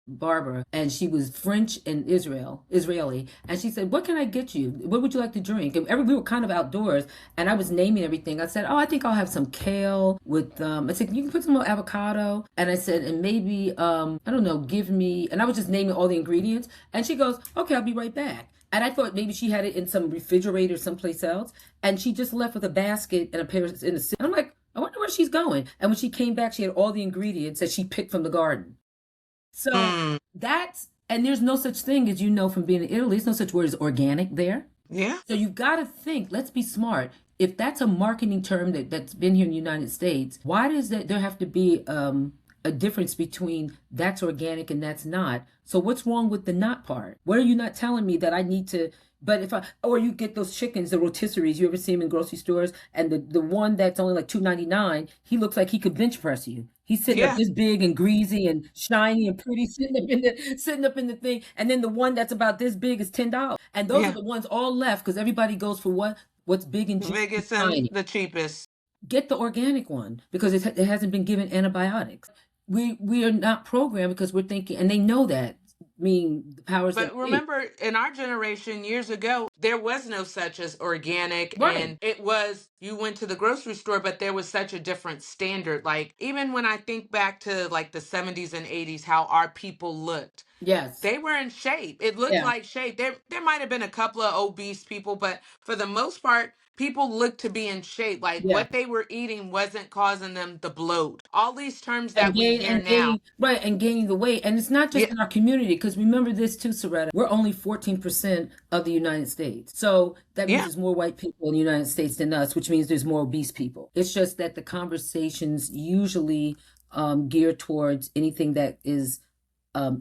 Barbara, and she was French and Israeli. And she said, what can I get you? What would you like to drink? And we were kind of outdoors, and I was naming everything. I said, I think I'll have some kale with, I said, you can put some more avocado. And I said, and maybe, I don't know, give me, and I was just naming all the ingredients. And she goes, okay, I'll be right back. And I thought maybe she had it in some refrigerator someplace else. And she just left with a basket and a pair in a I'm like, I wonder where she's going. And when she came back, she had all the ingredients that she picked from the garden. So and there's no such thing as, from being in Italy, there's no such word as organic there. Yeah. So you've got to think, let's be smart. If that's a marketing term that's been here in the United States, why does that there have to be a difference between that's organic and that's not. So what's wrong with the not part? What are you not telling me that I need to? But if I, or you get those chickens, the rotisseries, you ever see them in grocery stores, and the one that's only like $2.99, he looks like he could bench press you. He's sitting up this big and greasy and shiny and pretty, sitting up in the thing. And then the one that's about this big is $10. And those are the ones all left because everybody goes for what's big and The juicy biggest and and shiny. the cheapest. Get the organic one because it hasn't been given antibiotics. We are not programmed because we're thinking, and they know that. The powers But that be. remember, in our generation years ago, there was no such as organic. Right. And it was, you went to the grocery store, but there was such a different standard. Like, even when I think back to like the 70s and 80s, how our people looked. Yes. They were in shape. It looked like shape. There might have been a couple of obese people, but for the most part, people looked to be in shape. Like what they were eating wasn't causing them the bloat. All these terms that we hear now. And gaining the weight. And it's not just in our community, because remember this too, Soretta. We're only 14% of the United States. So that means there's more white people in the United States than us, which means there's more obese people. It's just that the conversations usually gear towards anything that is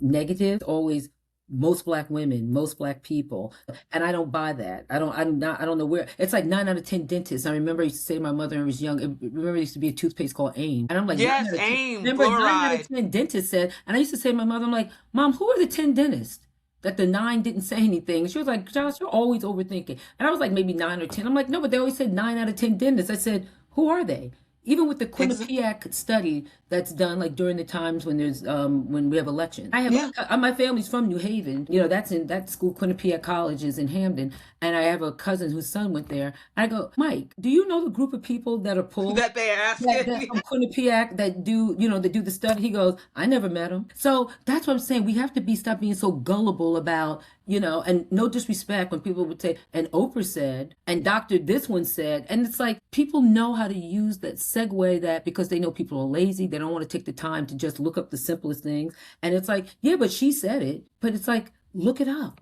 negative, always most Black women, most Black people. And I don't buy that. I don't know where. It's like 9 out of 10 dentists. I remember I used to say to my mother when I was young, remember there used to be a toothpaste called AIM. And I'm like, yes, AIM, remember 9 out of 10 dentists said, and I used to say to my mother, I'm like, Mom, who are the 10 dentists that the 9 didn't say anything? She was like, Josh, you're always overthinking. And I was like, maybe 9 or 10. I'm like, no, but they always said 9 out of 10 dentists. I said, who are they? Even with the Quinnipiac study that's done, like during the times when there's when we have elections. I have my family's from New Haven. You know, that's in that school. Quinnipiac College is in Hamden, and I have a cousin whose son went there. And I go, Mike, do you know the group of people that are pulled that they asked that from Quinnipiac that do the study? He goes, I never met him. So that's what I'm saying. We have to stop being so gullible about. And no disrespect when people would say, and Oprah said, and Dr. This one said, and it's like people know how to use that, segue that, because they know people are lazy. They don't want to take the time to just look up the simplest things. And it's like, yeah, but she said it. But it's like, look it up.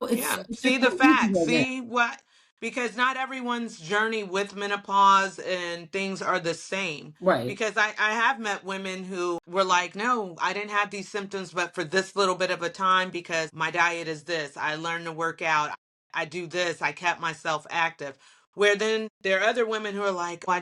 See the facts. See what. Because not everyone's journey with menopause and things are the same. Right. Because I have met women who were like, no, I didn't have these symptoms, but for this little bit of a time, because my diet is this. I learned to work out. I do this. I kept myself active. Where then there are other women who are like, I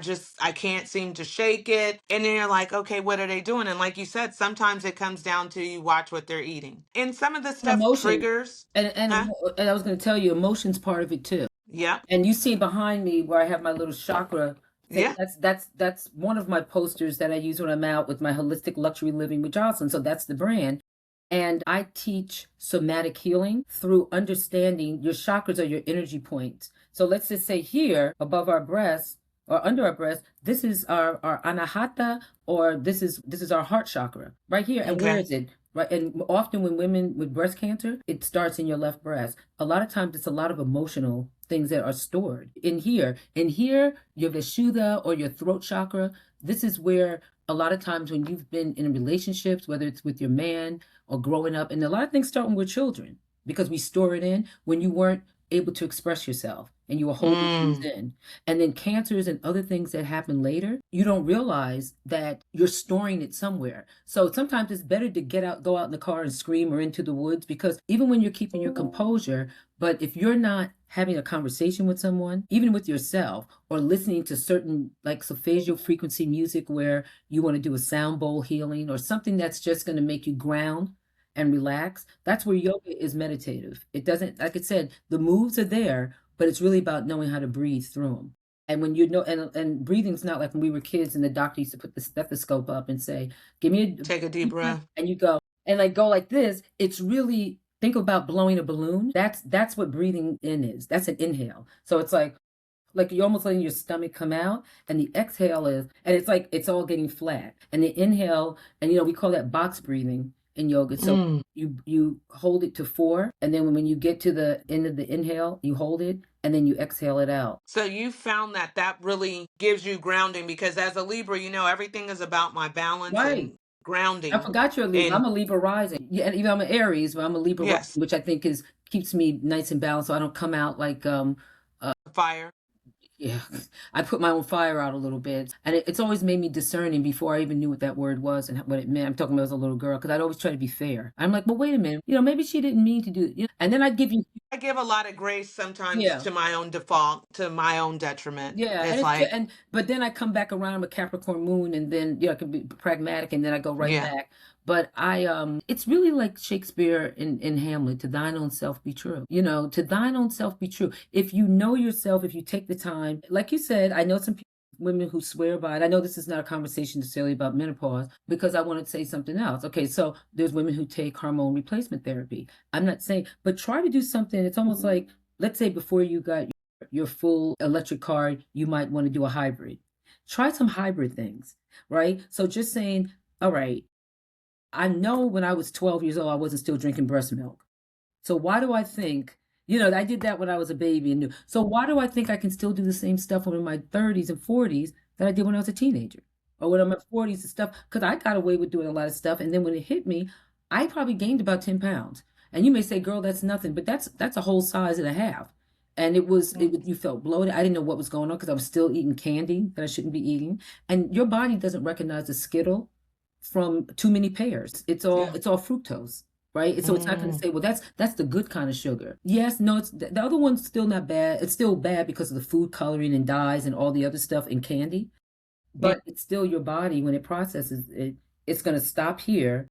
can't seem to shake it. And then you're like, okay, what are they doing? And like you said, sometimes it comes down to you watch what they're eating. And some of the stuff triggers. And I was going to tell you, emotion's part of it too. Yeah. And you see behind me where I have my little chakra. Yeah. That's one of my posters that I use when I'm out with my Holistic Luxury Living with Jocelyn. So that's the brand. And I teach somatic healing through understanding your chakras are your energy points. So let's just say here above our breast or under our breast, this is our anahata, or this is our heart chakra right here. And where is it? Right. And often when women with breast cancer, it starts in your left breast. A lot of times it's a lot of emotional things that are stored in here. In here, your Vishuddha or your throat chakra, this is where a lot of times when you've been in relationships, whether it's with your man or growing up, and a lot of things start when we're children, because we store it in when you weren't able to express yourself and you were holding things in. And then cancers and other things that happen later, you don't realize that you're storing it somewhere. So sometimes it's better to go out in the car and scream or into the woods, because even when you're keeping your composure, but if you're not having a conversation with someone, even with yourself, or listening to certain like solfeggio frequency music where you want to do a sound bowl healing or something that's just going to make you ground and relax, that's where yoga is meditative. It doesn't, like I said, the moves are there, but it's really about knowing how to breathe through them. And when you know, and breathing's not like when we were kids and the doctor used to put the stethoscope up and say, take a deep breath. And you go like this. It's really, think about blowing a balloon. That's what breathing in is. That's an inhale. So it's like you're almost letting your stomach come out, and the exhale is, and it's like it's all getting flat. And the inhale, and we call that box breathing in yoga. So you hold it to 4, and then when you get to the end of the inhale, you hold it, and then you exhale it out. So you found that really gives you grounding, because as a Libra, everything is about my balance and grounding. I forgot you're a Libra. I'm a Libra rising. Yeah, and even I'm an Aries, but I'm a Libra rising, which I think keeps me nice and balanced, so I don't come out like fire. Yeah, I put my own fire out a little bit, and it's always made me discerning before I even knew what that word was and what it meant. I'm talking about as a little girl because I'd always try to be fair. I'm like, well, wait a minute, maybe she didn't mean to do it, and then I'd give you, I give a lot of grace sometimes yeah, to my own default, to my own detriment. yeah, and It's it's like, but then I come back around with Capricorn moon, and then I can be pragmatic, and then I go right yeah. back. But it's really like Shakespeare in Hamlet, to thine own self be true. To thine own self be true. If you know yourself, if you take the time, like you said, I know some people, women who swear by it. I know this is not a conversation necessarily about menopause because I want to say something else. Okay, so there's women who take hormone replacement therapy. I'm not saying, but try to do something. It's almost like, let's say before you got your full electric car, you might want to do a hybrid. Try some hybrid things, right? So just saying, all right, I know when I was 12 years old, I wasn't still drinking breast milk. So why do I think, I did that when I was a baby and knew. So why do I think I can still do the same stuff when I'm in my 30s and 40s that I did when I was a teenager? Or when I'm in my 40s and stuff? Because I got away with doing a lot of stuff. And then when it hit me, I probably gained about 10 pounds. And you may say, girl, that's nothing, but that's a whole size and a half. And you felt bloated. I didn't know what was going on because I was still eating candy that I shouldn't be eating. And your body doesn't recognize the Skittle from too many pears. It's all Yeah. it's all fructose, right? So it's not going to Mm. say, well, that's the good kind of sugar. Yes, no, it's the other one's still not bad. It's still bad because of the food coloring and dyes and all the other stuff in candy. Yeah. But it's still your body when it processes it. It's going to stop here,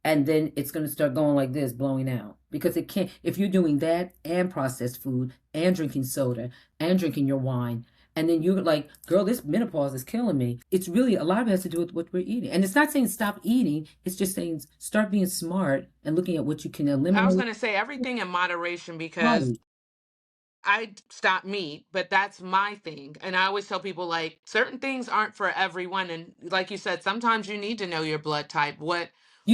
and then it's going to start going like this, blowing out, because it can't. If you're doing that and processed food and drinking soda and drinking your wine, and then you're like, girl, this menopause is killing me. It's really, a lot of it has to do with what we're eating. And it's not saying stop eating. It's just saying start being smart and looking at what you can I was eliminate. going to say everything in moderation because Right. I stop meat, but that's my thing. And I always tell people like certain things aren't for everyone. And like you said, sometimes you need to know your blood type, You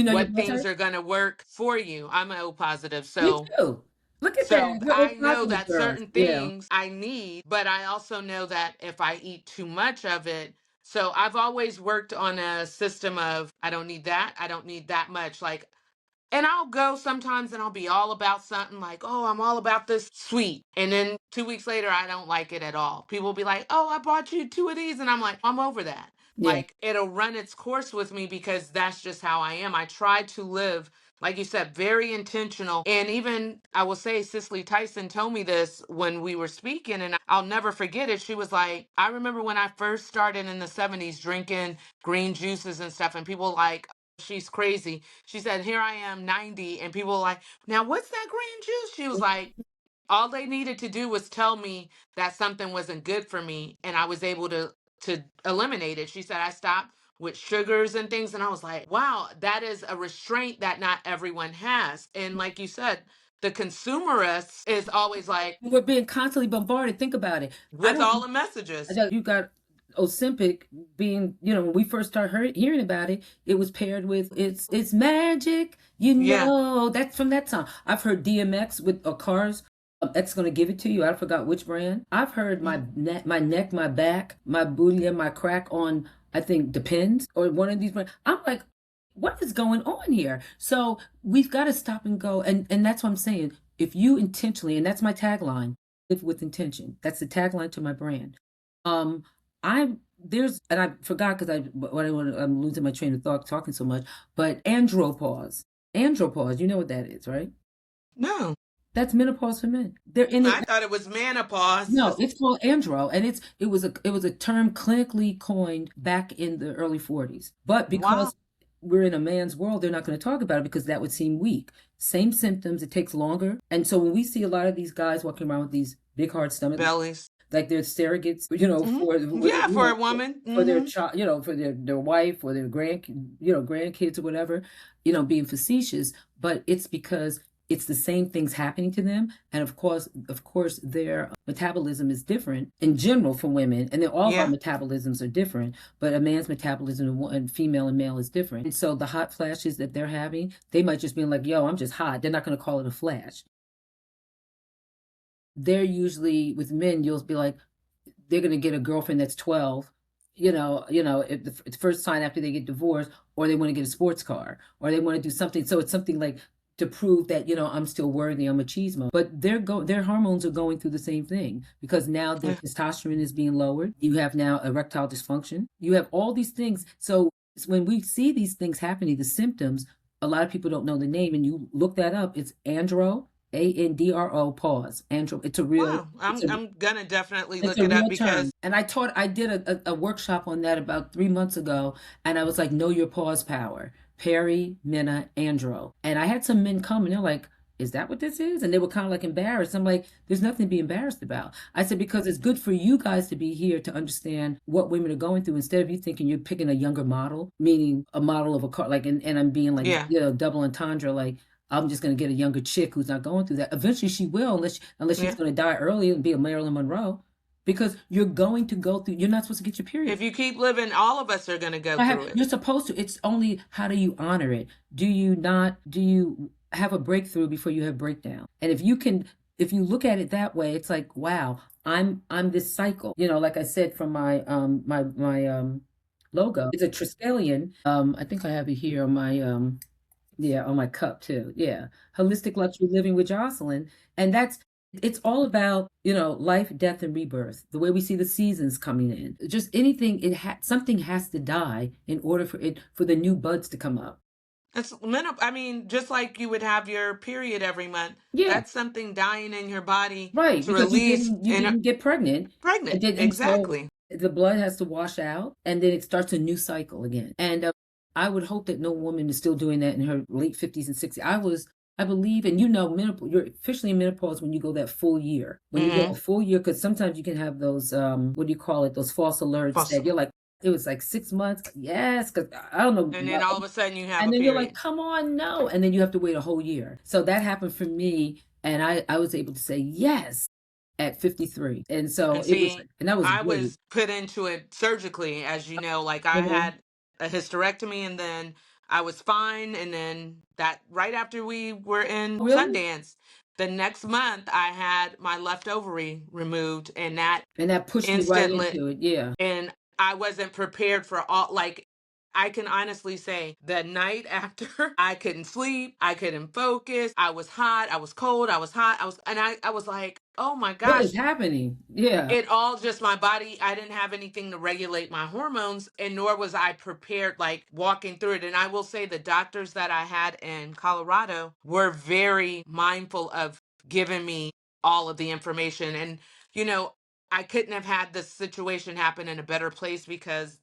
know your what blood things type? are going to work for you. I'm O positive. Me So too. Look at so that. We're all I know positive that girls. certain Yeah. things I need, but I also know that if I eat too much of it, so I've always worked on a system of I don't need that, I don't need that much. Like, and I'll go sometimes and I'll be all about something like, oh, I'm all about this sweet. And then 2 weeks later, I don't like it at all. People will be like, oh, I bought you two of these. And I'm like, I'm over that. Yeah. Like, it'll run its course with me because that's just how I am. I try to live, like you said, very intentional. And even I will say, Cicely Tyson told me this when we were speaking, and I'll never forget it. She was like, I remember when I first started in the 70s drinking green juices and stuff, and people like, she's crazy. She said, here I am 90, and people were like, now what's that green juice? She was like, all they needed to do was tell me that something wasn't good for me, and I was able to eliminate it. She said, I stopped with sugars and things, and I was like, wow, that is a restraint that not everyone has. And like you said, the consumerist is always like, We're being constantly bombarded. Think about it. I with all don't the messages. You got Ozempic being, when we first started hearing about it, it was paired with it's magic, Yeah. that's from that song. I've heard DMX with Cars. X gonna give it to you. I forgot which brand. I've heard my neck, my back, my booty, and my crack on. I think Depends or one of these brands. I'm like, what is going on here? So we've got to stop and go, and that's what I'm saying. If you intentionally, and that's my tagline, live with intention. That's the tagline to my brand. Um, I there's and I forgot because I'm losing my train of thought talking so much. But andropause, you know what that is, right? No. That's menopause for men. They're in it. I thought it was menopause. No, it's called andro, and it was a term clinically coined back in the early 40s. But Wow. because we're in a man's world, they're not going to talk about it because that would seem weak. Same symptoms, it takes longer. And so when we see a lot of these guys walking around with these big hard stomachs, Bellies. like they're surrogates, Yeah, for a woman. for their child, for their wife or their grandkids or whatever, being facetious, but it's because it's the same things happening to them, and of course, their metabolism is different in general for women, and then all of our Yeah. metabolisms are different. But a man's metabolism and female and male is different, and so the hot flashes that they're having, they might just be like, "Yo, I'm just hot." They're not going to call it a flash. They're usually with men, you'll be like, they're going to get a girlfriend that's 12, if the first sign after they get divorced, or they want to get a sports car, or they want to do something. So it's something like to prove that, I'm still worthy, I'm machismo. But their hormones are going through the same thing, because now their testosterone is being lowered. You have now erectile dysfunction. You have all these things. So when we see these things happening, the symptoms, a lot of people don't know the name, and you look that up. It's andro, ANDRO, pause. Andro. It's a real. Wow, I'm gonna definitely It's look a it up real term. because And I did a workshop on that about 3 months ago, and I was like, know your pause power. Perry, Minna, Andro. And I had some men come and they're like, is that what this is? And they were kind of like embarrassed. I'm like, there's nothing to be embarrassed about. I said, because it's good for you guys to be here to understand what women are going through, instead of you thinking you're picking a younger model, meaning a model of a car, like, and I'm being like, double entendre, like, I'm just going to get a younger chick who's not going through that. Eventually she will, unless she's going to die early and be a Marilyn Monroe, because you're going to go through, you're not supposed to get your period. If you keep living, all of us are going to go through it. You're supposed to. It's only, how do you honor it? Do you have a breakthrough before you have breakdown? And if you look at it that way, it's like, wow, I'm this cycle. Like I said, from my logo, it's a Triskelion. I think I have it here on my on my cup too. Yeah. Holistic luxury living with Jocelyn. And it's all about, life, death, and rebirth. The way we see the seasons coming in. Just anything, something has to die in order for the new buds to come up. I mean, just like you would have your period every month. Yeah. That's something dying in your body, right? To Because release. You didn't get pregnant. Exactly. So the blood has to wash out, and then it starts a new cycle again. And I would hope that no woman is still doing that in her late 50s and 60s. I believe, and menopause, you're officially in menopause when you go that full year. When you go a full year, because sometimes you can have those, what do you call it? Those false alerts that you're like, it was like 6 months. Yes, because I don't know. And then all of a sudden you have and a then period. You're like, come on, no. And then you have to wait a whole year. So that happened for me. And I was able to say yes at 53. And so that was I great. was put into it surgically, as you know, like I had a hysterectomy, and then I was fine. And then that right after we were in Sundance, the next month I had my left ovary removed, and that pushed me right into it. Yeah. And I wasn't prepared for I can honestly say the night after, I couldn't sleep, I couldn't focus, I was hot, I was cold, I was hot, I was like, oh my gosh. What is happening? Yeah. It all just my body, I didn't have anything to regulate my hormones, and nor was I prepared, like walking through it. And I will say the doctors that I had in Colorado were very mindful of giving me all of the information. And, I couldn't have had this situation happen in a better place, because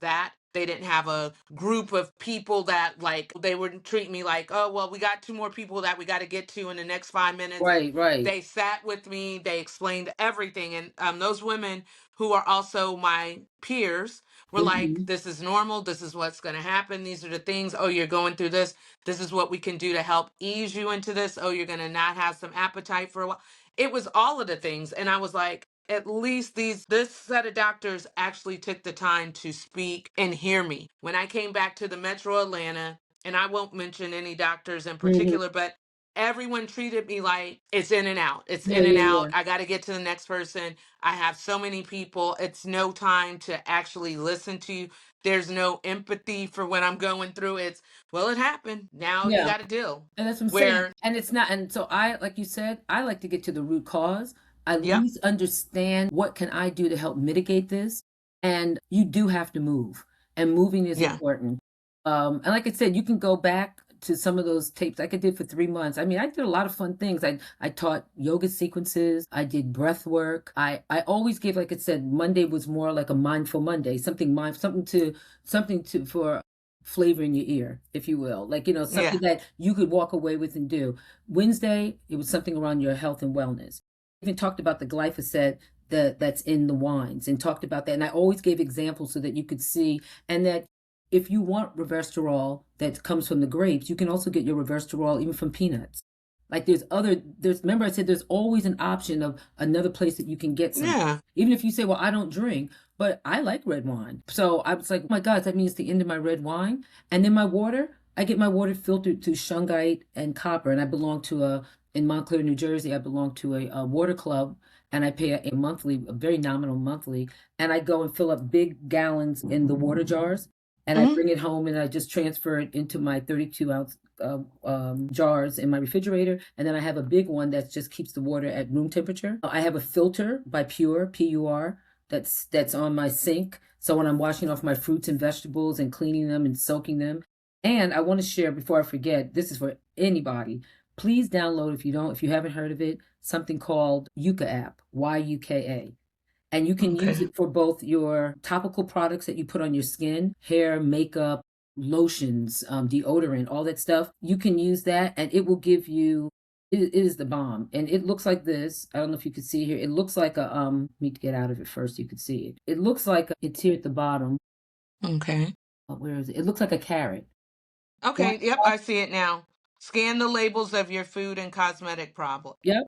they didn't have a group of people that they would treat me like, oh, well, we got 2 more people that we got to get to in the next 5 minutes. Right. They sat with me. They explained everything. And those women who are also my peers were like, this is normal. This is what's going to happen. These are the things. Oh, you're going through this. This is what we can do to help ease you into this. Oh, you're going to not have some appetite for a while. It was all of the things. And I was like, at least this set of doctors actually took the time to speak and hear me. When I came back to the Metro Atlanta, and I won't mention any doctors in particular, but everyone treated me like it's in and out. It's in and out. I got to get to the next person. I have so many people. It's no time to actually listen to you. There's no empathy for what I'm going through. It's, well, it happened. Now you got to deal. And that's what I'm saying. And it's not. And so like you said, I like to get to the root cause. At least understand, what can I do to help mitigate this? And you do have to move, and moving is important. And like I said, you can go back to some of those tapes like I did for 3 months. I mean, I did a lot of fun things. I taught yoga sequences. I did breath work. I always gave, like I said, Monday was more like a mindful Monday, something for flavor in your ear, if you will, like, something that you could walk away with and do. Wednesday, it was something around your health and wellness. Even talked about the glyphosate that's in the wines, and talked about that. And I always gave examples so that you could see, and that if you want resveratrol that comes from the grapes, you can also get your resveratrol even from peanuts. Like remember I said there's always an option of another place that you can get some. Yeah. Even if you say, well, I don't drink, but I like red wine. So I was like, oh my God, that means the end of my red wine. And then my water, I get my water filtered to shungite and copper. And I belong to in Montclair, New Jersey, I belong to a water club, and I pay a very nominal monthly, and I go and fill up big gallons in the water jars. and I bring it home and I just transfer it into my 32-ounce jars in my refrigerator, and then I have a big one that just keeps the water at room temperature. I have a filter by Pure, Pur, that's on my sink. So when I'm washing off my fruits and vegetables and cleaning them and soaking them, and I want to share before I forget, this is for anybody. Please download if you haven't heard of it, something called Yuka app, Yuka. And you can use it for both your topical products that you put on your skin, hair, makeup, lotions, deodorant, all that stuff. You can use that and it will give you, it is the bomb. And it looks like this. I don't know if you can see here. It looks like a, let me get out of it first so you can see it. It looks like, it's here at the bottom. Okay. Where is it? It looks like a carrot. Okay. Yep. I see it now. Scan the labels of your food and cosmetic problem. Yep.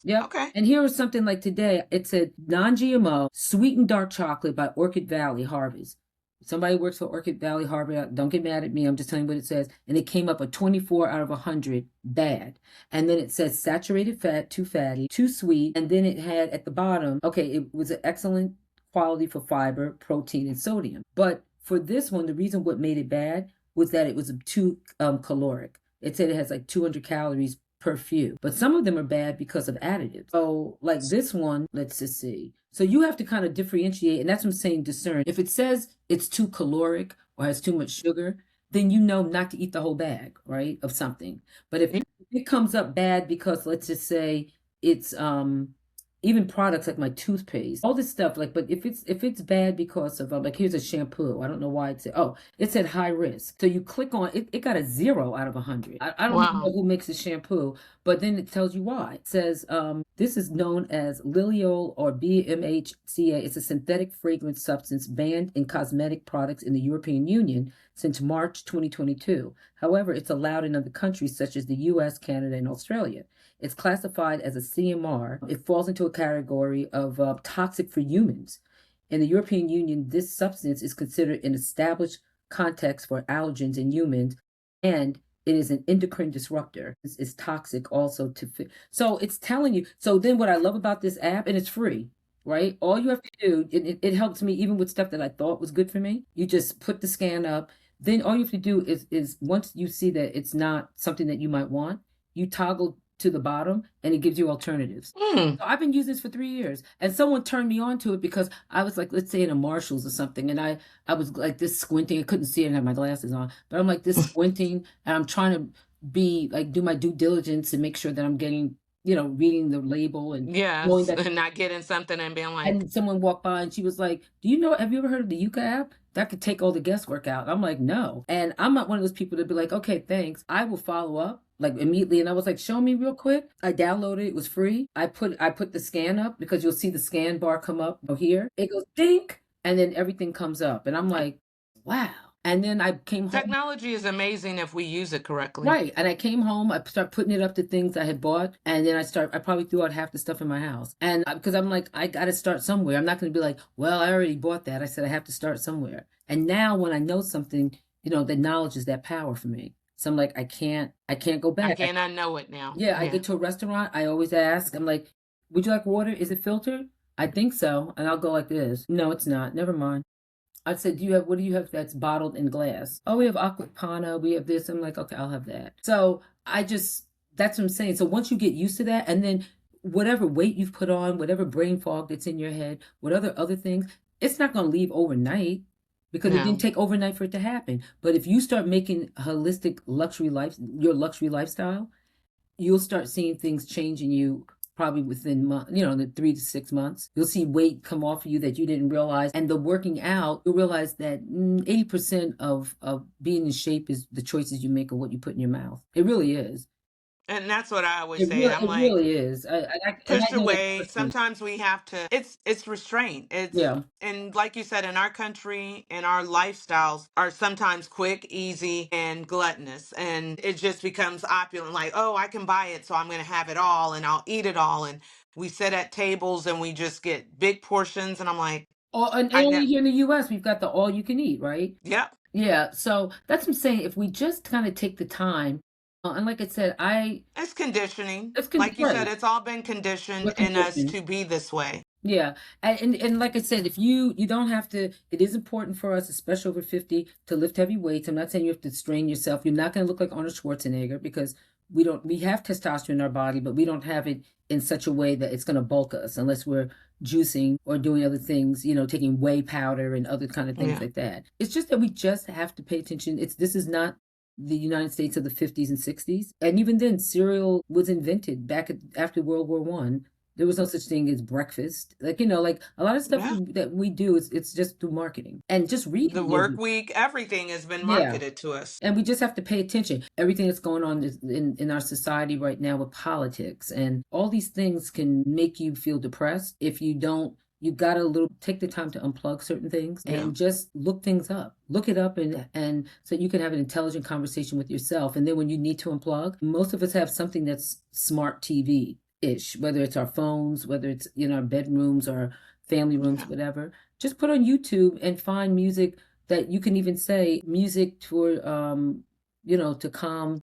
Yep. Okay. And here was something like today. It said non-GMO sweetened dark chocolate by Orchid Valley Harvest. Somebody works for Orchid Valley Harvest. Don't get mad at me. I'm just telling you what it says. And it came up a 24 out of 100 bad. And then it says saturated fat, too fatty, too sweet. And then it had at the bottom, okay, it was an excellent quality for fiber, protein, and sodium. But for this one, the reason what made it bad was that it was too caloric. It said it has like 200 calories per few, but some of them are bad because of additives. So like this one, let's just see. So you have to kind of differentiate, and that's what I'm saying, discern. If it says it's too caloric or has too much sugar, then you know not to eat the whole bag, right, of something. But if it comes up bad because let's just say it's even products like my toothpaste, all this stuff, like, but if it's bad because of like, here's a shampoo. I don't know why it said high risk. So you click on it, it got a 0 out of 100. I don't know who makes the shampoo, but then it tells you why. It says this is known as Liliol or BMHCA. It's a synthetic fragrance substance banned in cosmetic products in the European Union since March 2022. However, it's allowed in other countries such as the US, Canada, and Australia. It's classified as a CMR. It falls into a category of toxic for humans. In the European Union, this substance is considered an established context for allergens in humans, and it is an endocrine disruptor. It's toxic also to. So it's telling you. So then what I love about this app, and it's free, right? All you have to do, it helps me even with stuff that I thought was good for me. You just put the scan up. Then all you have to do is once you see that it's not something that you might want, you toggle to the bottom and it gives you alternatives. So I've been using this for 3 years, and someone turned me on to it because I was like, let's say in a Marshalls or something, and I was like this squinting. I couldn't see it and have my glasses on, but I'm like this squinting and I'm trying to be like, do my due diligence and make sure that I'm getting, reading the label and knowing that, and not getting something and being like. And someone walked by and she was like, have you ever heard of the Yuka app? That could take all the guesswork out. I'm like, no. And I'm not one of those people to be like, okay, thanks. I will follow up like immediately. And I was like, show me real quick. I downloaded it. It was free. I put the scan up because you'll see the scan bar come up here. It goes dink, and then everything comes up. And I'm like, wow. And then I came home. Technology is amazing if we use it correctly. Right. And I came home, I started putting it up to things I had bought. And then I probably threw out half the stuff in my house. And because I'm like, I got to start somewhere. I'm not going to be like, well, I already bought that. I said, I have to start somewhere. And now when I know something, the knowledge is that power for me. So I'm like, I can't go back. I can't unknow it now. Yeah. I get to a restaurant. I always ask, I'm like, would you like water? Is it filtered? I think so. And I'll go like this. No, it's not. Never mind. I said, what do you have that's bottled in glass? Oh, we have Aquapana, we have this. I'm like, okay, I'll have that. So that's what I'm saying. So once you get used to that, and then whatever weight you've put on, whatever brain fog that's in your head, what other things, it's not going to leave overnight because it didn't take overnight for it to happen. But if you start making holistic your luxury lifestyle, you'll start seeing things change in you. Probably within the 3 to 6 months, you'll see weight come off of you that you didn't realize. And the working out, you'll realize that 80% of being in shape is the choices you make of what you put in your mouth. It really is. And that's what I always say. I'm like, it really is. Push away. Sometimes we have to. It's restraint. And like you said, in our country, and our lifestyles are sometimes quick, easy, and gluttonous, and it just becomes opulent. Like, oh, I can buy it, so I'm going to have it all, and I'll eat it all. And we sit at tables, and we just get big portions, and I'm like, and only here in the U.S. we've got the all you can eat, right? Yep. Yeah. So that's what I'm saying. If we just kind of take the time. And like I said, it's conditioning. It's like you said, it's all been conditioned in us to be this way. Yeah. And like I said, if you don't have to, it is important for us, especially over 50, to lift heavy weights. I'm not saying you have to strain yourself. You're not going to look like Arnold Schwarzenegger because we have testosterone in our body, but we don't have it in such a way that it's going to bulk us unless we're juicing or doing other things, taking whey powder and other kind of things Yeah. like that. It's just that we just have to pay attention. This is not the United States of the 50s and 60s. And even then, cereal was invented after World War One. There was no such thing as breakfast. Like a lot of stuff Yeah. that we do it's just through marketing and just reading a The little work bit. week, everything has been Yeah. marketed to us. And we just have to pay attention. Everything that's going on in our society right now with politics and all these things can make you feel depressed if you don't. You got to take the time to unplug certain things Yeah. and just look things up. Look it up and so you can have an intelligent conversation with yourself. And then when you need to unplug, most of us have something that's smart TV ish, whether it's our phones, whether it's in our bedrooms or family rooms, Yeah. whatever. Just put on YouTube and find music that you can even say music for to calm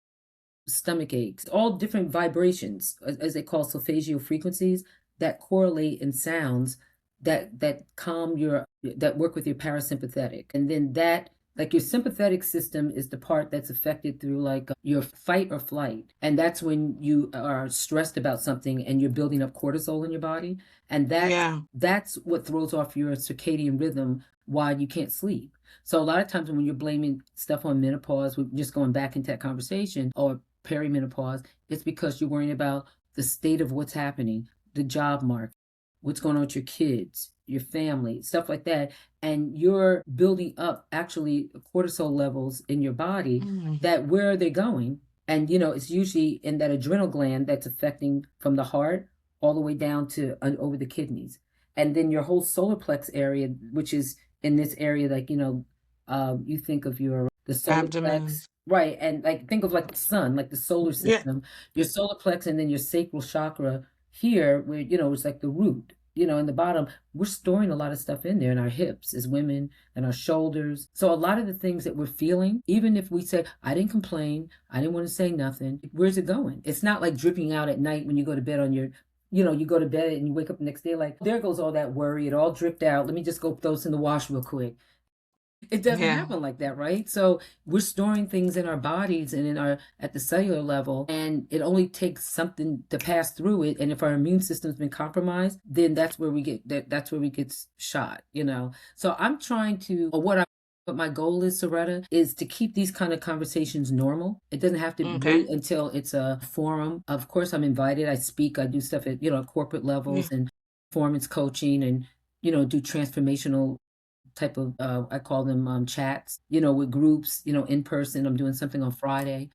stomach aches, all different vibrations, as they call solfeggio frequencies that correlate in sounds that calm that work with your parasympathetic. And then that, like, your sympathetic system is the part that's affected through like your fight or flight. And that's when you are stressed about something and you're building up cortisol in your body. And Yeah. that's what throws off your circadian rhythm why you can't sleep. So a lot of times when you're blaming stuff on menopause, we're just going back into that conversation, or perimenopause, it's because you're worrying about the state of what's happening, the job market, what's going on with your kids, your family, stuff like that. And you're building up actually cortisol levels in your body that where are they going? And it's usually in that adrenal gland that's affecting from the heart all the way down to over the kidneys. And then your whole solar plex area, which is in this area, like, you think of the solar Abdomen. plex, right? And like think of like the sun, like the solar Yeah. system, your solar plex, and then your sacral chakra here, where it's like the root. In the bottom, we're storing a lot of stuff in there in our hips as women and our shoulders. So a lot of the things that we're feeling, even if we say, I didn't complain, I didn't want to say nothing, where's it going? It's not like dripping out at night when you go to bed on your you go to bed and you wake up the next day like, there goes all that worry. It all dripped out. Let me just go throw this in the wash real quick. It doesn't Yeah. happen like that, right? So we're storing things in our bodies and at the cellular level, and it only takes something to pass through it. And if our immune system's been compromised, then that's where we get shot, So I'm trying to, or what my goal is, Soretta, is to keep these kind of conversations normal. It doesn't have to Okay. wait until it's a forum. Of course, I'm invited. I speak. I do stuff at corporate Yeah. levels and performance coaching, and do transformational type of I call them chats, with groups, in person. I'm doing something on Friday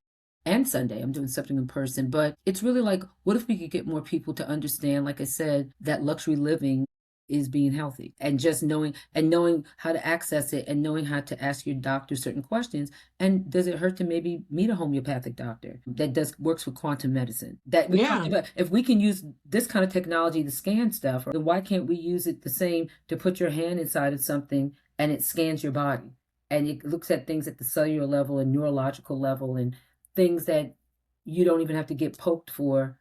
and Sunday. I'm doing something in person. But it's really like, what if we could get more people to understand, like I said, that luxury living is being healthy, and just knowing how to access it, and knowing how to ask your doctor certain questions. And does it hurt to maybe meet a homeopathic doctor that works with quantum medicine? That we talked Yeah. about, if we can use this kind of technology to scan stuff, then why can't we use it the same to put your hand inside of something and it scans your body, and it looks at things at the cellular level and neurological level, and things that you don't even have to get poked for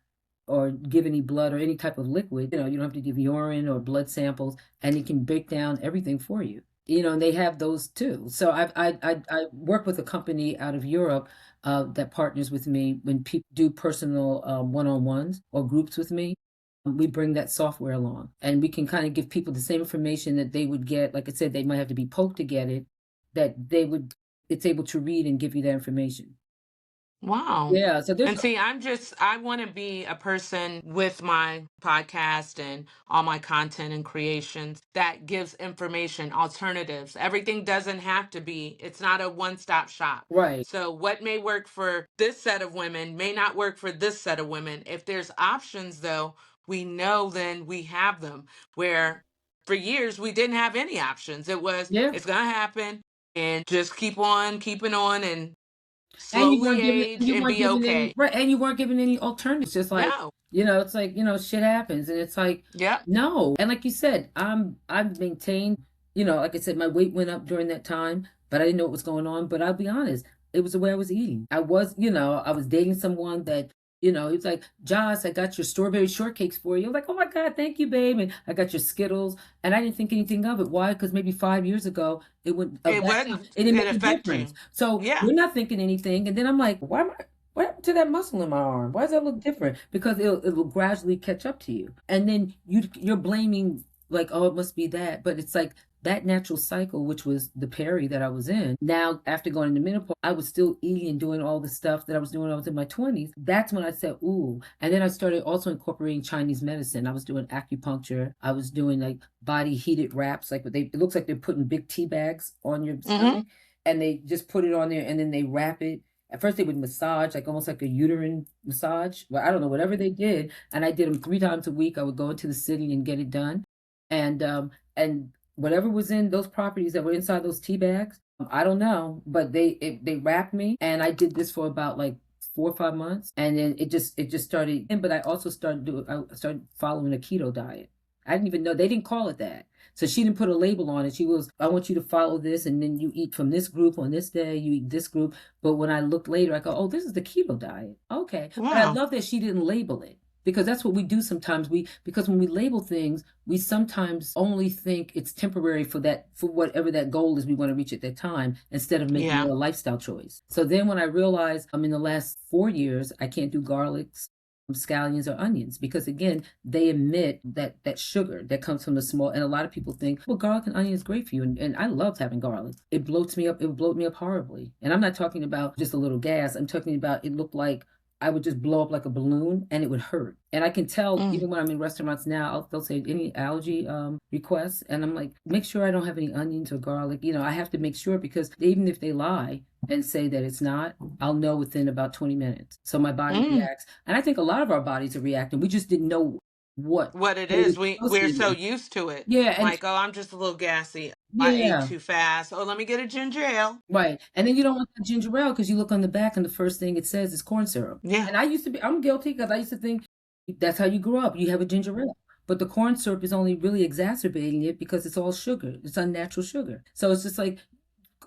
or give any blood or any type of liquid. You don't have to give urine or blood samples, and it can break down everything for you. And they have those too. So I work with a company out of Europe that partners with me when people do personal one-on-ones or groups with me. We bring that software along, and we can kind of give people the same information that they would get. Like I said, they might have to be poked to get it, it's able to read and give you that information. Wow. Yeah. So there's, And see, I want to be a person with my podcast and all my content and creations that gives information, alternatives. Everything doesn't have to be, it's not a one-stop shop. right. So what may work for this set of women may not work for this set of women. If there's options, though, we know then we have them. Where for years we didn't have any options. It was, Yeah. it's going to happen and just keep on keeping on and And you slowly weren't given age and be any okay. right, and you weren't given any alternatives. Just like, No. it's like, shit happens, and it's like, Yep. no. And like you said, I've maintained, like I said, my weight went up during that time, but I didn't know what was going on. But I'll be honest, it was the way I was eating. I was dating someone that It's like, Joss, I got your strawberry shortcakes for you. I'm like, oh my God, thank you, babe. And I got your Skittles. And I didn't think anything of it. Why? Because maybe 5 years ago, it went of It that time, wasn't, it didn't it make a affect difference. you. So Yeah. we're not thinking anything. And then I'm like, what happened to that muscle in my arm? Why does that look different? Because it'll gradually catch up to you. And then you're blaming, like, oh, it must be that. But it's like, that natural cycle, which was the peri that I was in. Now, after going into menopause, I was still eating and doing all the stuff that I was doing when I was in my 20s. That's when I said, ooh. And then I started also incorporating Chinese medicine. I was doing acupuncture. I was doing like body heated wraps. Like it looks like they're putting big tea bags on your stomach, and they just put it on there and then they wrap it. At first, they would massage, like almost like a uterine massage. Well, I don't know, whatever they did. And I did them 3 times a week. I would go into the city and get it done. And whatever was in those properties that were inside those tea bags, I don't know, but they wrapped me, and I did this for about like 4 or 5 months, and then it just started. But I also I started following a keto diet. I didn't even know, they didn't call it that. So she didn't put a label on it. She was, I want you to follow this, and then you eat from this group on this day, you eat this group. But when I looked later, I go, oh, this is the keto diet. Okay. But I love that she didn't label it. Because that's what we do sometimes. Because when we label things, we sometimes only think it's temporary for whatever that goal is we want to reach at that time, instead of making it a lifestyle choice. So then when I realized in the last 4 years, I can't do garlics, scallions, or onions, because again, they emit that sugar that comes from the small. And a lot of people think, well, garlic and onion is great for you. And I love having garlic. It bloats me up. It would bloat me up horribly. And I'm not talking about just a little gas. I'm talking about, it looked like I would just blow up like a balloon, and it would hurt. And I can tell, even when I'm in restaurants now, they'll say any allergy requests. And I'm like, make sure I don't have any onions or garlic. I have to make sure, because even if they lie and say that it's not, I'll know within about 20 minutes. So my body reacts. And I think a lot of our bodies are reacting. We just didn't know what it is. We're so used to it. Yeah. And like, oh, I'm just a little gassy. I ate too fast. Oh, let me get a ginger ale. Right. And then you don't want the ginger ale, because you look on the back and the first thing it says is corn syrup. Yeah. And I'm guilty, because I used to think that's how you grew up. You have a ginger ale. But the corn syrup is only really exacerbating it, because it's all sugar. It's unnatural sugar. So it's just like,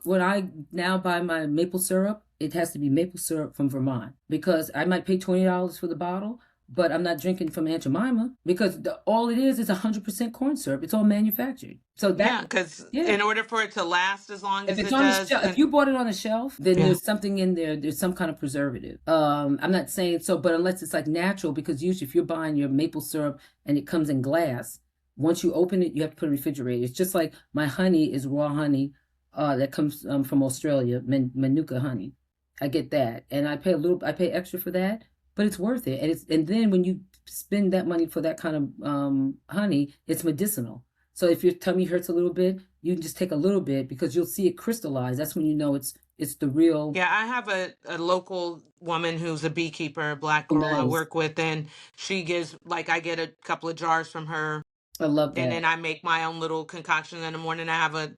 when I now buy my maple syrup, it has to be maple syrup from Vermont, because I might pay $20 for the bottle, but I'm not drinking from Aunt Jemima, because all it is 100% corn syrup. It's all manufactured. So because in order for it to last as long as if it's it on does, the shelf, if you bought it on a shelf, then Yeah. there's something in there. There's some kind of preservative. I'm not saying so, but unless it's like natural, because usually if you're buying your maple syrup and it comes in glass, once you open it, you have to put it in the refrigerator. It's just like my honey is raw honey that comes from Australia, Manuka honey. I get that, and I pay extra for that, but it's worth it. And then when you spend that money for that kind of honey, it's medicinal. So if your tummy hurts a little bit, you can just take a little bit, because you'll see it crystallize. That's when you know it's the real. Yeah, I have a local woman who's a beekeeper, a Black girl I Nice. work with, and she gives, like, I get a couple of jars from her. I love that. And then I make my own little concoction in the morning.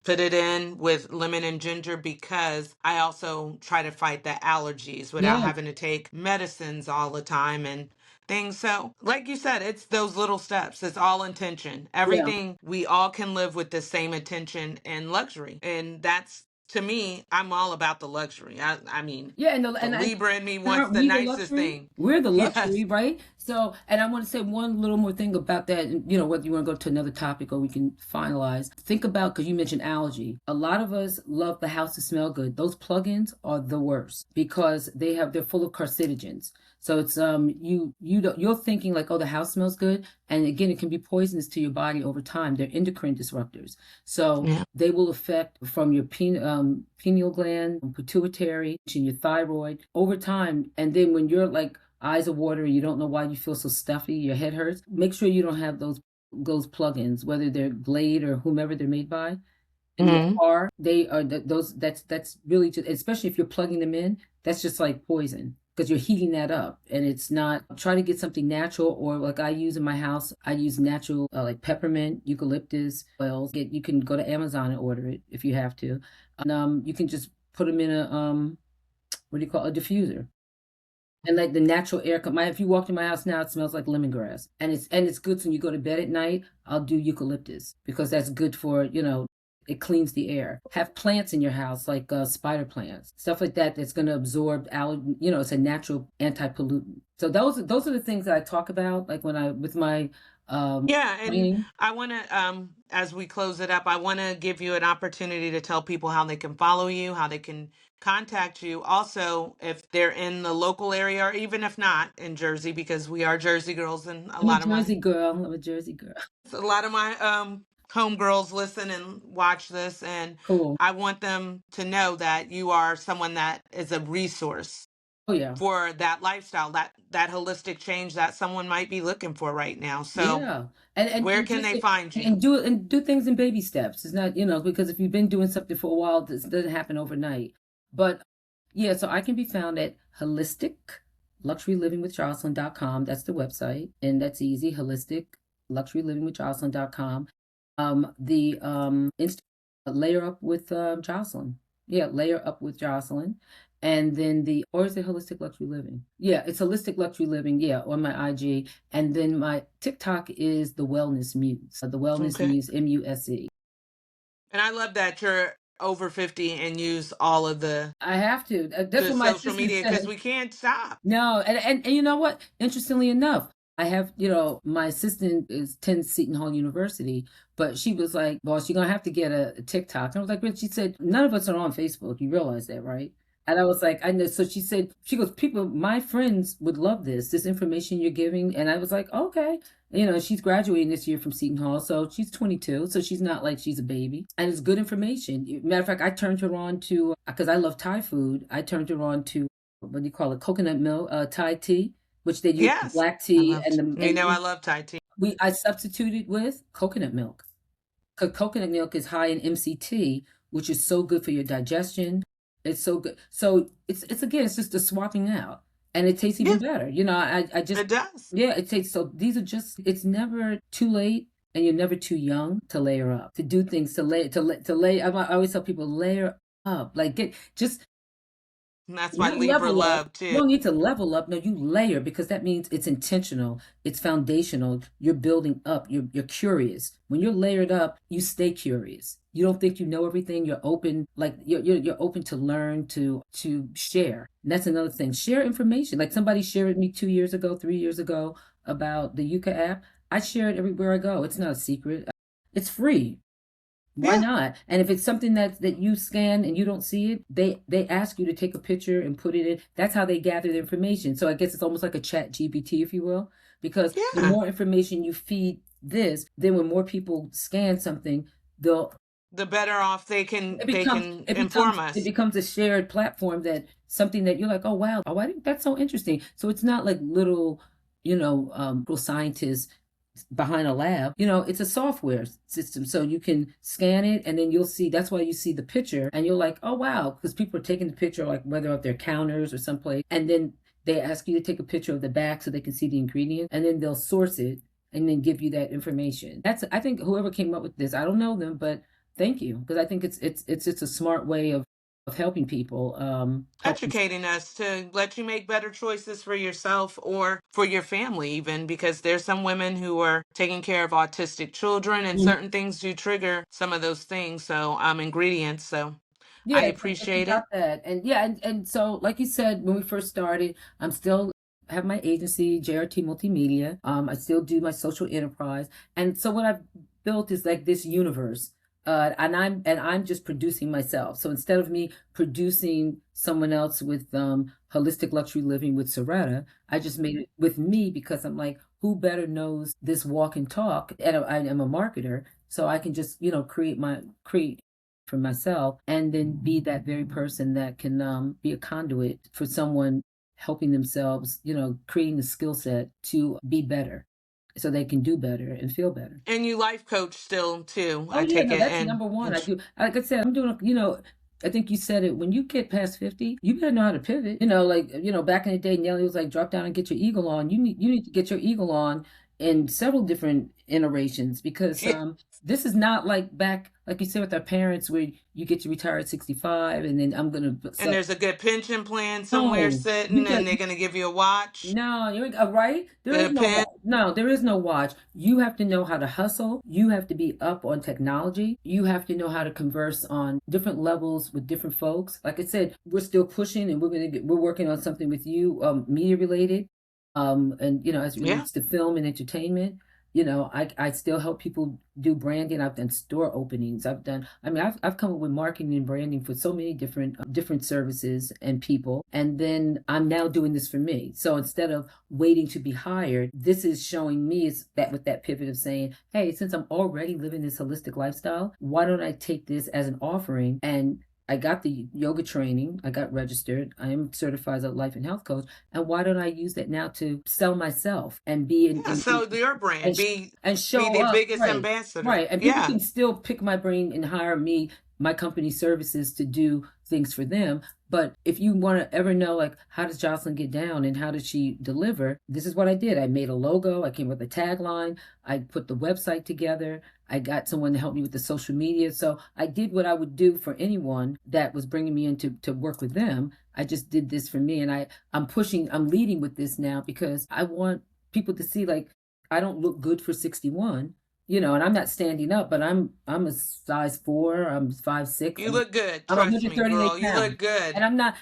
Put it in with lemon and ginger, because I also try to fight the allergies without having to take medicines all the time and things. So, like you said, it's those little steps. It's all intention. Everything, we all can live with the same intention and luxury. And that's, to me, I'm all about the luxury. I mean, and the Libra in me and wants aren't the we nicest luxury? thing. We're the luxury, Yes. right? So, and I want to say one little more thing about that. And, whether you want to go to another topic or we can finalize. Think about, because you mentioned allergy. A lot of us love the house to smell good. Those plugins are the worst, because they're full of carcinogens. So it's you're thinking like, oh, the house smells good, and again, it can be poisonous to your body over time. They're endocrine disruptors, so they will affect from your pineal gland, pituitary, and your thyroid over time. And then when you're like eyes are watering, you don't know why you feel so stuffy, your head hurts. Make sure you don't have those plugins, whether they're Glade or whomever they're made by. In your car, they are those. That's really just, especially if you're plugging them in. That's just like poison, because you're heating that up, and it's not. Try to get something natural, or like I use in my house, I use natural like peppermint, eucalyptus oils. You can go to Amazon and order it if you have to, and you can just put them in a what do you call a diffuser, and like the natural air. If you walk in my house now, it smells like lemongrass, and it's good. So when you go to bed at night, I'll do eucalyptus, because that's good for It cleans the air. Have plants in your house, like spider plants, stuff like that. That's going to absorb it's a natural anti-pollutant. So those are the things that I talk about, like when I with my Yeah, and training. I want to, as we close it up, I want to give you an opportunity to tell people how they can follow you, how they can contact you. Also, if they're in the local area, or even if not in Jersey, because we are Jersey girls, and I'm a Jersey girl. I'm a Jersey girl. a lot of my homegirls listen and watch this, and Cool. I want them to know that you are someone that is a resource Oh yeah. for that lifestyle, that holistic change that someone might be looking for right now. So Yeah. And where can just they find you? and do things in baby steps. It's not, because if you've been doing something for a while, this doesn't happen overnight. But yeah, so I can be found at holisticluxurylivingwithjocelyn.com. That's the website, and that's easy. Holisticluxurylivingwithjocelyn.com. The Insta layer up with Jocelyn. Yeah, layer up with Jocelyn. And then or is it Holistic Luxury Living? Yeah, it's Holistic Luxury Living, yeah, on my IG. And then my TikTok is the Wellness Muse. The Wellness Okay. Muse, MUSE. And I love that you're over 50 and use all of I have to. That's the what my social assistant media, because said. we can't stop. No, and you know what? Interestingly enough, I have, my assistant attends Seton Hall University, but she was like, boss, you're going to have to get a TikTok. And I was like, but she said, none of us are on Facebook. You realize that, right? And I was like, I know. So she goes, my friends would love this information you're giving. And I was like, okay. She's graduating this year from Seton Hall. So she's 22. So she's not like she's a baby. And it's good information. Matter of fact, I turned her on to, because I love Thai food, I turned her on to, what do you call it? Coconut milk, Thai tea, which they use Yes. black tea I love Thai tea. I substituted with coconut milk. Because coconut milk is high in MCT, which is so good for your digestion. It's so good. So it's again, it's just a swapping out, and it tastes even better. I just It does. yeah, it tastes so. These are just. It's never too late, and you're never too young to layer up, to do things, to lay. I always tell people layer up, like And that's why not Libra level up. love You too. don't need to level up. No, you layer, because that means it's intentional. It's foundational. You're building up. You're curious. When you're layered up, you stay curious. You don't think you know everything. You're open, like you're open to learn, to share. And that's another thing. Share information. Like somebody shared with me 2 years ago, 3 years ago about the Yucca app. I share it everywhere I go. It's not a secret. It's free. Why not? And if it's something that you scan and you don't see it, they ask you to take a picture and put it in. That's how they gather the information. So I guess it's almost like a chat GPT, if you will, because the more information you feed this, then when more people scan something, the better off they can inform us. It becomes a shared platform, that something that you're like, oh wow, oh I think that's so interesting. So it's not like little scientists behind a lab. It's a software system, so you can scan it, and then you'll see. That's why you see the picture, and you're like, oh wow, because people are taking the picture, like whether at their counters or someplace, and then they ask you to take a picture of the back so they can see the ingredients, and then they'll source it and then give you that information. I think whoever came up with this, I don't know them, but thank you, because I think it's just a smart way of helping people, Educating us to let you make better choices for yourself or for your family, even, because there's some women who are taking care of autistic children, and certain things do trigger some of those things. So ingredients. So I Yeah, it's appreciate it. about that. And yeah, and so like you said, when we first started, I'm still have my agency, JRT Multimedia. I still do my social enterprise. And so what I've built is like this universe. And I'm just producing myself. So instead of me producing someone else with Holistic Luxury Living with Soretta, I just made it with me, because I'm like, who better knows this walk and talk? And I am a marketer, so I can just create for myself, and then be that very person that can be a conduit for someone helping themselves, creating the skill set to be better, so they can do better and feel better. And you life coach still too. Oh I yeah, take no, it. that's And number one. I do. Like I said, I'm doing. I think you said it. When you get past 50, you better know how to pivot. Back in the day, Nelly was like, "Drop down and get your eagle on." You need to get your eagle on in several different iterations, because this is not like back. like you said with our parents, where you get to retire at 65, and then I'm gonna. And So there's a good pension plan somewhere no, you sitting, got and they're going to give you a watch, no, you ain't right. There is a no pen. watch. No, there is no watch. You have to know how to hustle. You have to be up on technology. You have to know how to converse on different levels with different folks. Like I said, we're still pushing, and we're working on something with you, media related, and as it Yeah. relates to film and entertainment. I still help people do branding. I've done store openings. I've come up with marketing and branding for so many different services and people. And then I'm now doing this for me. So instead of waiting to be hired, this is showing me is that with that pivot of saying, hey, since I'm already living this holistic lifestyle, why don't I take this as an offering? And I got the yoga training. I got registered. I am certified as a life and health coach. And why don't I use that now to sell myself and be Yeah. So your brand, and, and be show the up? biggest Right. ambassador. Right. And people Yeah. can still pick my brain and hire me, my company services to do things for them. But if you want to ever know, like, how does Jocelyn get down and how does she deliver? This is what I did. I made a logo. I came with a tagline. I put the website together. I got someone to help me with the social media. So I did what I would do for anyone that was bringing me in to work with them. I just did this for me. And I'm leading with this now because I want people to see, like, I don't look good for 61. And I'm not standing up, but I'm a size 4. I'm 5'6". You look good. I'm Trust me, 138 girl. You pounds. look good. And I'm not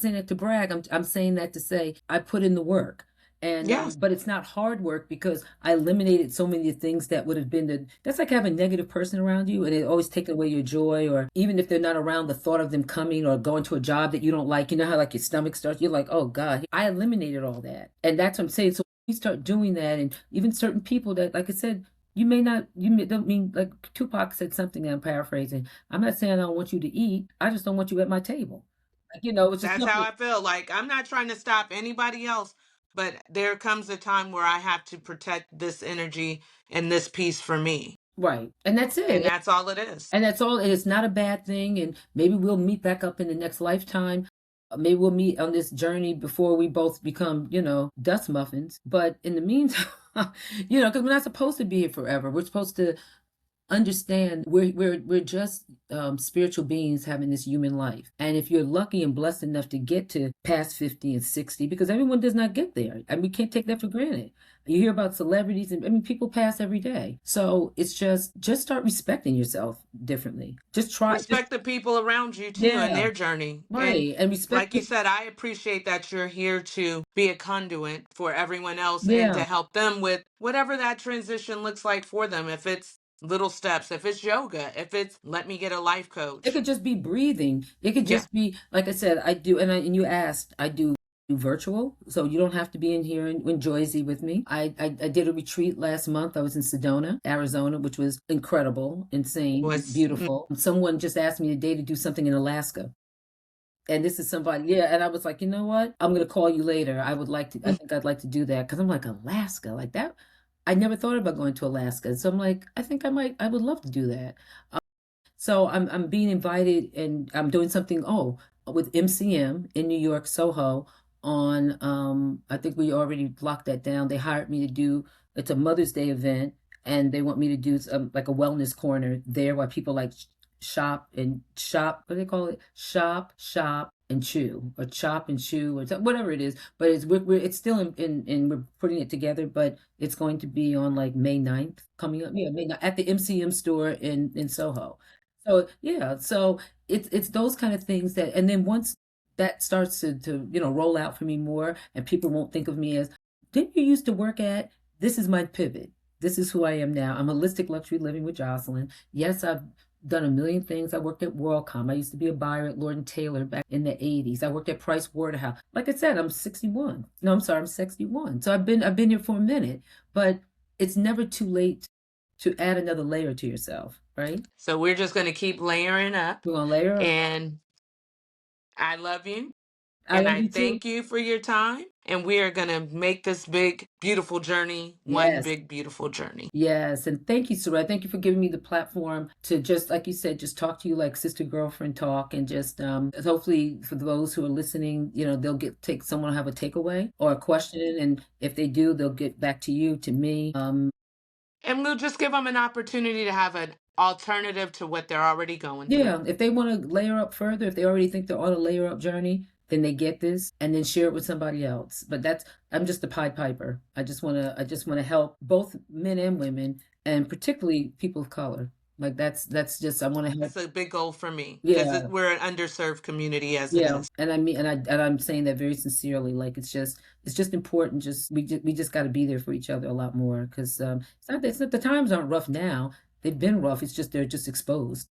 saying that to brag. I'm saying that to say I put in the work. And Yes. but it's not hard work because I eliminated so many things that would have been that's like having a negative person around you and it always taking away your joy, or even if they're not around, the thought of them coming or going to a job that you don't like, how like your stomach starts, you're like, oh God. I eliminated all that. And that's what I'm saying. So we start doing that, and even certain people that, like I said, don't mean, like Tupac said something, I'm paraphrasing. I'm not saying I don't want you to eat. I just don't want you at my table. It's just That's how something. I feel. Like, I'm not trying to stop anybody else, but there comes a time where I have to protect this energy and this piece for me. Right. And that's And it. that's all it is. And that's all. And it's not a bad thing. And maybe we'll meet back up in the next lifetime. Maybe we'll meet on this journey before we both become, dust muffins. But in the meantime, because we're not supposed to be here forever. We're supposed to understand we're just spiritual beings having this human life. And if you're lucky and blessed enough to get to past 50 and 60, because everyone does not get there, and we can't take that for granted. You hear about celebrities, and people pass every day. So it's just start respecting yourself differently. Just respect the people around you too and their journey. Right. And respect, like you said, I appreciate that you're here to be a conduit for everyone else and Yeah. to help them with whatever that transition looks like for them. If it's little steps, if it's yoga, if it's let me get a life coach. It could just be breathing. It could just be, like I said, I do, and you asked, I do virtual, so you don't have to be in here in Jersey with me. I did a retreat last month. I was in Sedona, Arizona, which was incredible, insane, beautiful. Someone just asked me today to do something in Alaska. And this is somebody, and I was like, you know what? I'm going to call you later. I think I'd like to do that, because I'm like, Alaska, like that. I never thought about going to Alaska. So I'm like, I think I would love to do that. So I'm being invited, and I'm doing something, with MCM in New York, Soho, on, I think we already locked that down. They hired me to do, it's a Mother's Day event, and they want me to do like a wellness corner there where people like shop, what do they call it? Shop and chew, or chop and chew, or whatever it is. But it's still in we're putting it together, but it's going to be on like May 9th coming up. Yeah, May 9th, at the MCM store in Soho. So yeah, so it's those kind of things that, and then once that starts to roll out for me more, and people won't think of me as, didn't you used to work at, this is my pivot. This is who I am now. I'm holistic luxury living with Jocelyn. Yes, I've done a million things. I worked at WorldCom. I used to be a buyer at Lord & Taylor back in the 80s. I worked at Price Waterhouse. Like I said, I'm 61. No, I'm sorry, I'm 61. So I've been here for a minute, but it's never too late to add another layer to yourself, right? So we're just going to keep layering up. We're going to layer up. And I love you. I And love I you thank too. you for your time. And we are going to make this big, beautiful journey one Yes. big, beautiful journey. Yes. And thank you, Sarai. Thank you for giving me the platform to just, like you said, just talk to you like sister girlfriend talk. And just hopefully for those who are listening, they'll someone will have a takeaway or a question. And if they do, they'll get back to you, to me. And we'll just give them an opportunity to have an alternative to what they're already going Yeah, through. if they want to layer up further, if they already think they're on a layer up journey, then they get this and then share it with somebody else. But I'm just the Pied Piper. I just want to help both men and women, and particularly people of color. Like that's just I want to help. That's a big goal for me because Yeah, we're an underserved community as it yeah, is. and I mean, and I'm saying that very sincerely. Like it's just important. We just got to be there for each other a lot more because it's not the times aren't rough now. They've been rough. It's just they're just exposed.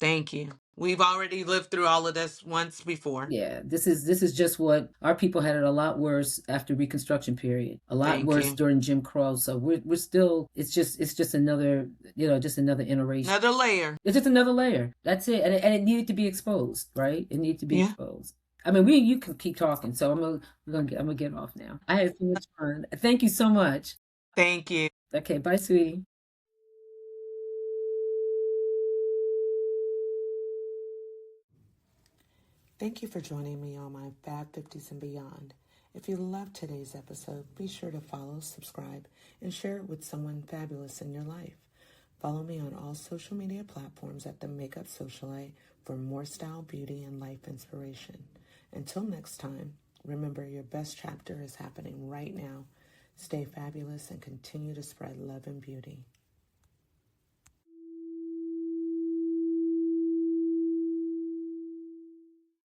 Thank you. We've already lived through all of this once before. Yeah, this is just what our people had it a lot worse after Reconstruction period, a lot Thank worse you. during Jim Crow. So we're still it's just another just another iteration. Another layer. It's just another layer. That's it, and it needed to be exposed, right? It needed to be Yeah. exposed. I mean, you can keep talking, so I'm gonna get off now. I had so much fun. Thank you so much. Thank you. Okay, bye, sweetie. Thank you for joining me on my Fab 50s and Beyond. If you loved today's episode, be sure to follow, subscribe, and share it with someone fabulous in your life. Follow me on all social media platforms at The Makeup Socialite for more style, beauty, and life inspiration. Until next time, remember your best chapter is happening right now. Stay fabulous and continue to spread love and beauty.